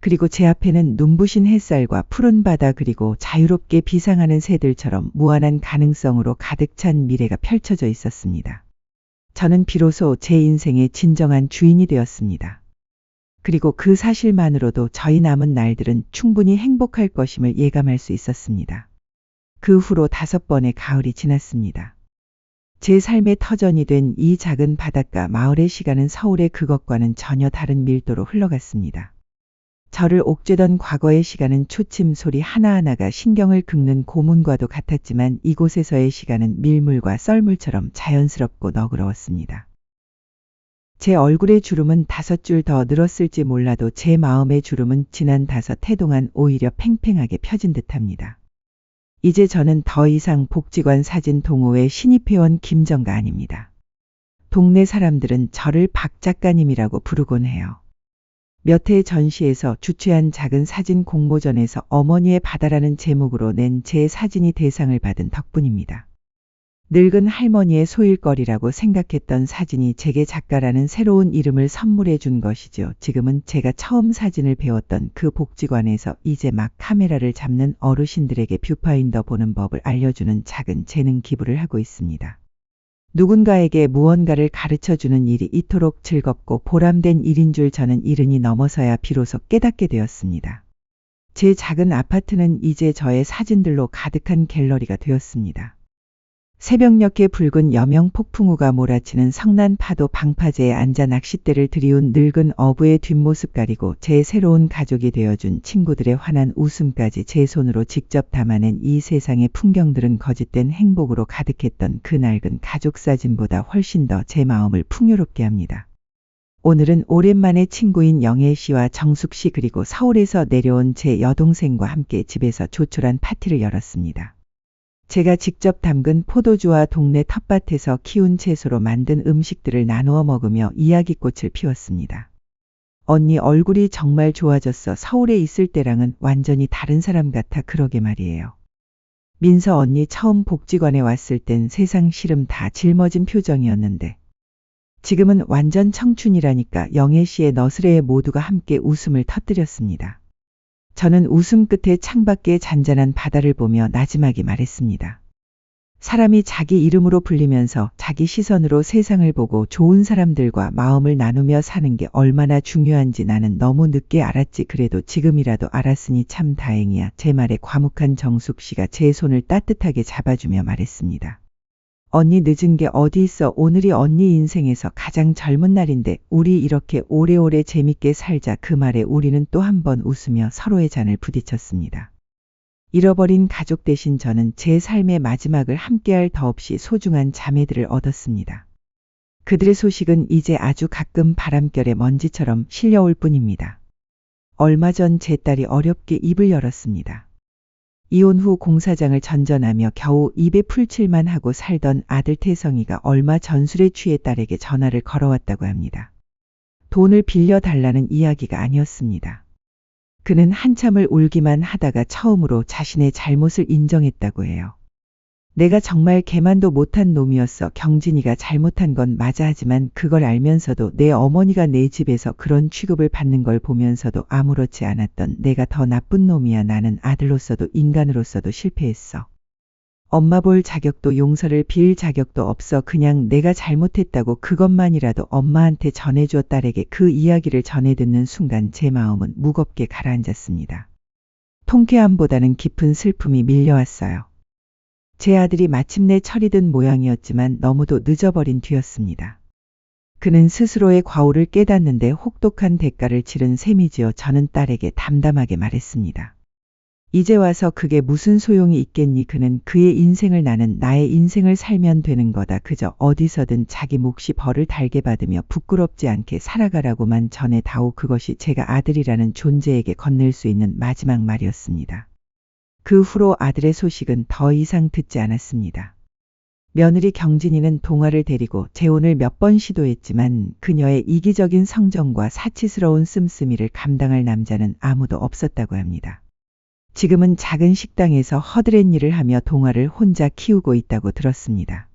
그리고 제 앞에는 눈부신 햇살과 푸른 바다 그리고 자유롭게 비상하는 새들처럼 무한한 가능성으로 가득 찬 미래가 펼쳐져 있었습니다. 저는 비로소 제 인생의 진정한 주인이 되었습니다. 그리고 그 사실만으로도 저희 남은 날들은 충분히 행복할 것임을 예감할 수 있었습니다. 그 후로 5번의 가을이 지났습니다. 제 삶의 터전이 된 이 작은 바닷가 마을의 시간은 서울의 그것과는 전혀 다른 밀도로 흘러갔습니다. 저를 옥죄던 과거의 시간은 초침 소리 하나하나가 신경을 긁는 고문과도 같았지만 이곳에서의 시간은 밀물과 썰물처럼 자연스럽고 너그러웠습니다. 제 얼굴의 주름은 5줄 더 늘었을지 몰라도 제 마음의 주름은 지난 5해 동안 오히려 팽팽하게 펴진 듯합니다. 이제 저는 더 이상 복지관 사진 동호회 신입회원 김정가 아닙니다. 동네 사람들은 저를 박 작가님이라고 부르곤 해요. 몇 해의 전시에서 주최한 작은 사진 공모전에서 어머니의 바다라는 제목으로 낸 제 사진이 대상을 받은 덕분입니다. 늙은 할머니의 소일거리라고 생각했던 사진이 제게 작가라는 새로운 이름을 선물해 준 것이죠. 지금은 제가 처음 사진을 배웠던 그 복지관에서 이제 막 카메라를 잡는 어르신들에게 뷰파인더 보는 법을 알려주는 작은 재능 기부를 하고 있습니다. 누군가에게 무언가를 가르쳐주는 일이 이토록 즐겁고 보람된 일인 줄 저는 70이 넘어서야 비로소 깨닫게 되었습니다. 제 작은 아파트는 이제 저의 사진들로 가득한 갤러리가 되었습니다. 새벽녘에 붉은 여명 폭풍우가 몰아치는 성난 파도 방파제에 앉아 낚싯대를 들이운 늙은 어부의 뒷모습 가리고 제 새로운 가족이 되어준 친구들의 환한 웃음까지 제 손으로 직접 담아낸 이 세상의 풍경들은 거짓된 행복으로 가득했던 그 낡은 가족 사진보다 훨씬 더 제 마음을 풍요롭게 합니다. 오늘은 오랜만에 친구인 영애 씨와 정숙 씨 그리고 서울에서 내려온 제 여동생과 함께 집에서 조촐한 파티를 열었습니다. 제가 직접 담근 포도주와 동네 텃밭에서 키운 채소로 만든 음식들을 나누어 먹으며 이야기꽃을 피웠습니다. 언니 얼굴이 정말 좋아졌어. 서울에 있을 때랑은 완전히 다른 사람 같아. 그러게 말이에요. 민서 언니 처음 복지관에 왔을 땐 세상 시름 다 짊어진 표정이었는데 지금은 완전 청춘이라니까. 영애 씨의 너스레에 모두가 함께 웃음을 터뜨렸습니다. 저는 웃음 끝에 창밖의 잔잔한 바다를 보며 나지막이 말했습니다. 사람이 자기 이름으로 불리면서 자기 시선으로 세상을 보고 좋은 사람들과 마음을 나누며 사는 게 얼마나 중요한지 나는 너무 늦게 알았지. 그래도 지금이라도 알았으니 참 다행이야. 제 말에 과묵한 정숙 씨가 제 손을 따뜻하게 잡아주며 말했습니다. 언니 늦은 게 어디 있어. 오늘이 언니 인생에서 가장 젊은 날인데 우리 이렇게 오래오래 재밌게 살자. 그 말에 우리는 또 한 번 웃으며 서로의 잔을 부딪혔습니다. 잃어버린 가족 대신 저는 제 삶의 마지막을 함께할 더없이 소중한 자매들을 얻었습니다. 그들의 소식은 이제 아주 가끔 바람결에 먼지처럼 실려올 뿐입니다. 얼마 전 제 딸이 어렵게 입을 열었습니다. 이혼 후 공사장을 전전하며 겨우 입에 풀칠만 하고 살던 아들 태성이가 얼마 전 술에 취해 딸에게 전화를 걸어왔다고 합니다. 돈을 빌려달라는 이야기가 아니었습니다. 그는 한참을 울기만 하다가 처음으로 자신의 잘못을 인정했다고 해요. 내가 정말 개만도 못한 놈이었어. 경진이가 잘못한 건 맞아. 하지만 그걸 알면서도 내 어머니가 내 집에서 그런 취급을 받는 걸 보면서도 아무렇지 않았던 내가 더 나쁜 놈이야. 나는 아들로서도 인간으로서도 실패했어. 엄마 볼 자격도 용서를 빌 자격도 없어. 그냥 내가 잘못했다고 그것만이라도 엄마한테 전해줘. 딸에게 그 이야기를 전해 듣는 순간 제 마음은 무겁게 가라앉았습니다. 통쾌함보다는 깊은 슬픔이 밀려왔어요. 제 아들이 마침내 철이 든 모양이었지만 너무도 늦어버린 뒤였습니다. 그는 스스로의 과오를 깨닫는데 혹독한 대가를 치른 셈이지요. 저는 딸에게 담담하게 말했습니다. 이제 와서 그게 무슨 소용이 있겠니? 그는 그의 인생을 나는 나의 인생을 살면 되는 거다. 그저 어디서든 자기 몫이 벌을 달게 받으며 부끄럽지 않게 살아가라고만 전해다오. 그것이 제가 아들이라는 존재에게 건넬 수 있는 마지막 말이었습니다. 그 후로 아들의 소식은 더 이상 듣지 않았습니다. 며느리 경진이는 동화를 데리고 재혼을 몇 번 시도했지만 그녀의 이기적인 성정과 사치스러운 씀씀이를 감당할 남자는 아무도 없었다고 합니다. 지금은 작은 식당에서 허드렛 일을 하며 동화를 혼자 키우고 있다고 들었습니다.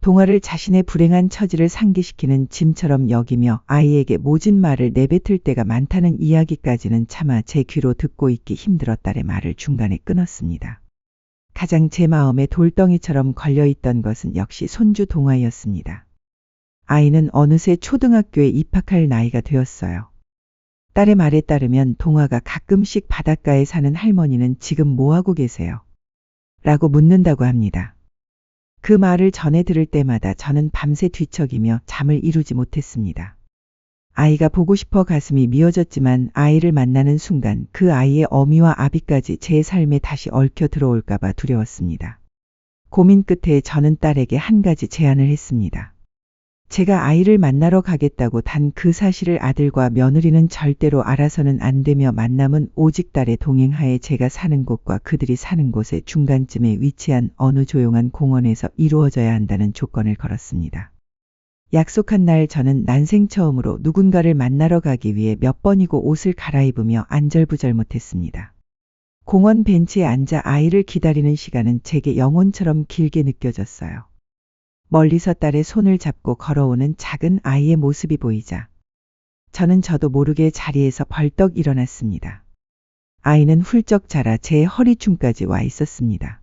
동화를 자신의 불행한 처지를 상기시키는 짐처럼 여기며 아이에게 모진 말을 내뱉을 때가 많다는 이야기까지는 차마 제 귀로 듣고 있기 힘들어 딸의 말을 중간에 끊었습니다. 가장 제 마음에 돌덩이처럼 걸려있던 것은 역시 손주 동화였습니다. 아이는 어느새 초등학교에 입학할 나이가 되었어요. 딸의 말에 따르면 동화가 가끔씩 바닷가에 사는 할머니는 지금 뭐하고 계세요? 라고 묻는다고 합니다. 그 말을 전해 들을 때마다 저는 밤새 뒤척이며 잠을 이루지 못했습니다. 아이가 보고 싶어 가슴이 미어졌지만 아이를 만나는 순간 그 아이의 어미와 아비까지 제 삶에 다시 얽혀 들어올까봐 두려웠습니다. 고민 끝에 저는 딸에게 한 가지 제안을 했습니다. 제가 아이를 만나러 가겠다고 단 그 사실을 아들과 며느리는 절대로 알아서는 안 되며 만남은 오직 딸의 동행하에 제가 사는 곳과 그들이 사는 곳의 중간쯤에 위치한 어느 조용한 공원에서 이루어져야 한다는 조건을 걸었습니다. 약속한 날 저는 난생 처음으로 누군가를 만나러 가기 위해 몇 번이고 옷을 갈아입으며 안절부절 못했습니다. 공원 벤치에 앉아 아이를 기다리는 시간은 제게 영혼처럼 길게 느껴졌어요. 멀리서 딸의 손을 잡고 걸어오는 작은 아이의 모습이 보이자 저는 저도 모르게 자리에서 벌떡 일어났습니다. 아이는 훌쩍 자라 제 허리춤까지 와 있었습니다.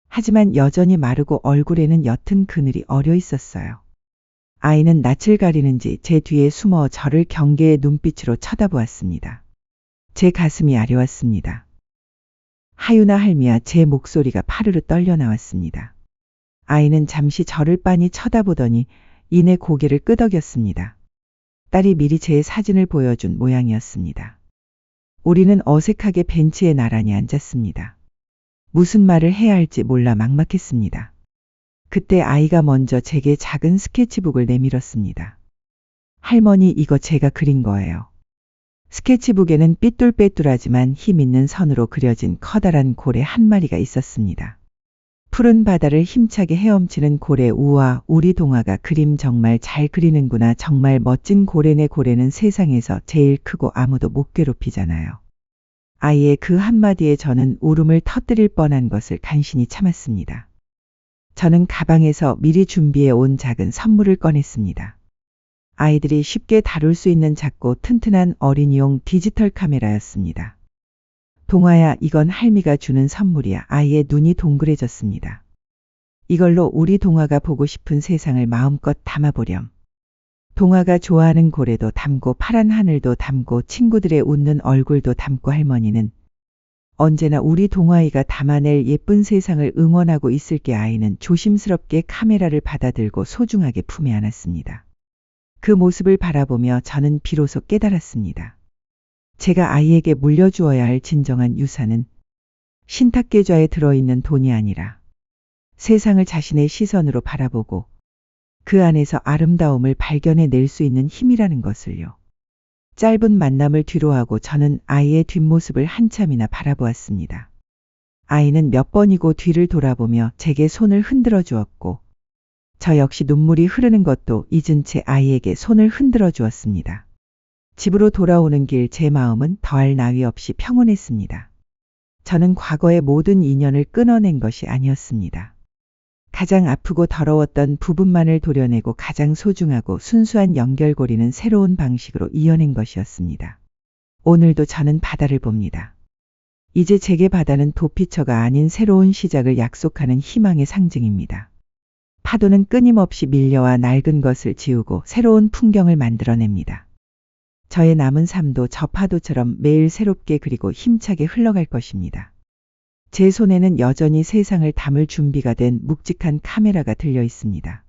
하지만 여전히 마르고 얼굴에는 옅은 그늘이 어려 있었어요. 아이는 낯을 가리는지 제 뒤에 숨어 저를 경계의 눈빛으로 쳐다보았습니다. 제 가슴이 아려왔습니다. 하유나 할미야, 제 목소리가 파르르 떨려 나왔습니다. 아이는 잠시 저를 빤히 쳐다보더니 이내 고개를 끄덕였습니다. 딸이 미리 제 사진을 보여준 모양이었습니다. 우리는 어색하게 벤치에 나란히 앉았습니다. 무슨 말을 해야 할지 몰라 막막했습니다. 그때 아이가 먼저 제게 작은 스케치북을 내밀었습니다. 할머니, 이거 제가 그린 거예요. 스케치북에는 삐뚤빼뚤하지만 힘있는 선으로 그려진 커다란 고래 한 마리가 있었습니다. 푸른 바다를 힘차게 헤엄치는 고래. 우와, 우리 동화가 그림 정말 잘 그리는구나. 정말 멋진 고래네. 고래는 세상에서 제일 크고 아무도 못 괴롭히잖아요. 아이의 그 한마디에 저는 울음을 터뜨릴 뻔한 것을 간신히 참았습니다. 저는 가방에서 미리 준비해 온 작은 선물을 꺼냈습니다. 아이들이 쉽게 다룰 수 있는 작고 튼튼한 어린이용 디지털 카메라였습니다. 동아야, 이건 할미가 주는 선물이야. 아이의 눈이 동그래졌습니다. 이걸로 우리 동아가 보고 싶은 세상을 마음껏 담아보렴. 동아가 좋아하는 고래도 담고 파란 하늘도 담고 친구들의 웃는 얼굴도 담고 할머니는 언제나 우리 동아이가 담아낼 예쁜 세상을 응원하고 있을게. 아이는 조심스럽게 카메라를 받아들고 소중하게 품에 안았습니다. 그 모습을 바라보며 저는 비로소 깨달았습니다. 제가 아이에게 물려주어야 할 진정한 유산은 신탁계좌에 들어있는 돈이 아니라 세상을 자신의 시선으로 바라보고 그 안에서 아름다움을 발견해낼 수 있는 힘이라는 것을요. 짧은 만남을 뒤로하고 저는 아이의 뒷모습을 한참이나 바라보았습니다. 아이는 몇 번이고 뒤를 돌아보며 제게 손을 흔들어 주었고 저 역시 눈물이 흐르는 것도 잊은 채 아이에게 손을 흔들어 주었습니다. 집으로 돌아오는 길 제 마음은 더할 나위 없이 평온했습니다. 저는 과거의 모든 인연을 끊어낸 것이 아니었습니다. 가장 아프고 더러웠던 부분만을 도려내고 가장 소중하고 순수한 연결고리는 새로운 방식으로 이어낸 것이었습니다. 오늘도 저는 바다를 봅니다. 이제 제게 바다는 도피처가 아닌 새로운 시작을 약속하는 희망의 상징입니다. 파도는 끊임없이 밀려와 낡은 것을 지우고 새로운 풍경을 만들어냅니다. 저의 남은 삶도 저 파도처럼 매일 새롭게 그리고 힘차게 흘러갈 것입니다. 제 손에는 여전히 세상을 담을 준비가 된 묵직한 카메라가 들려 있습니다.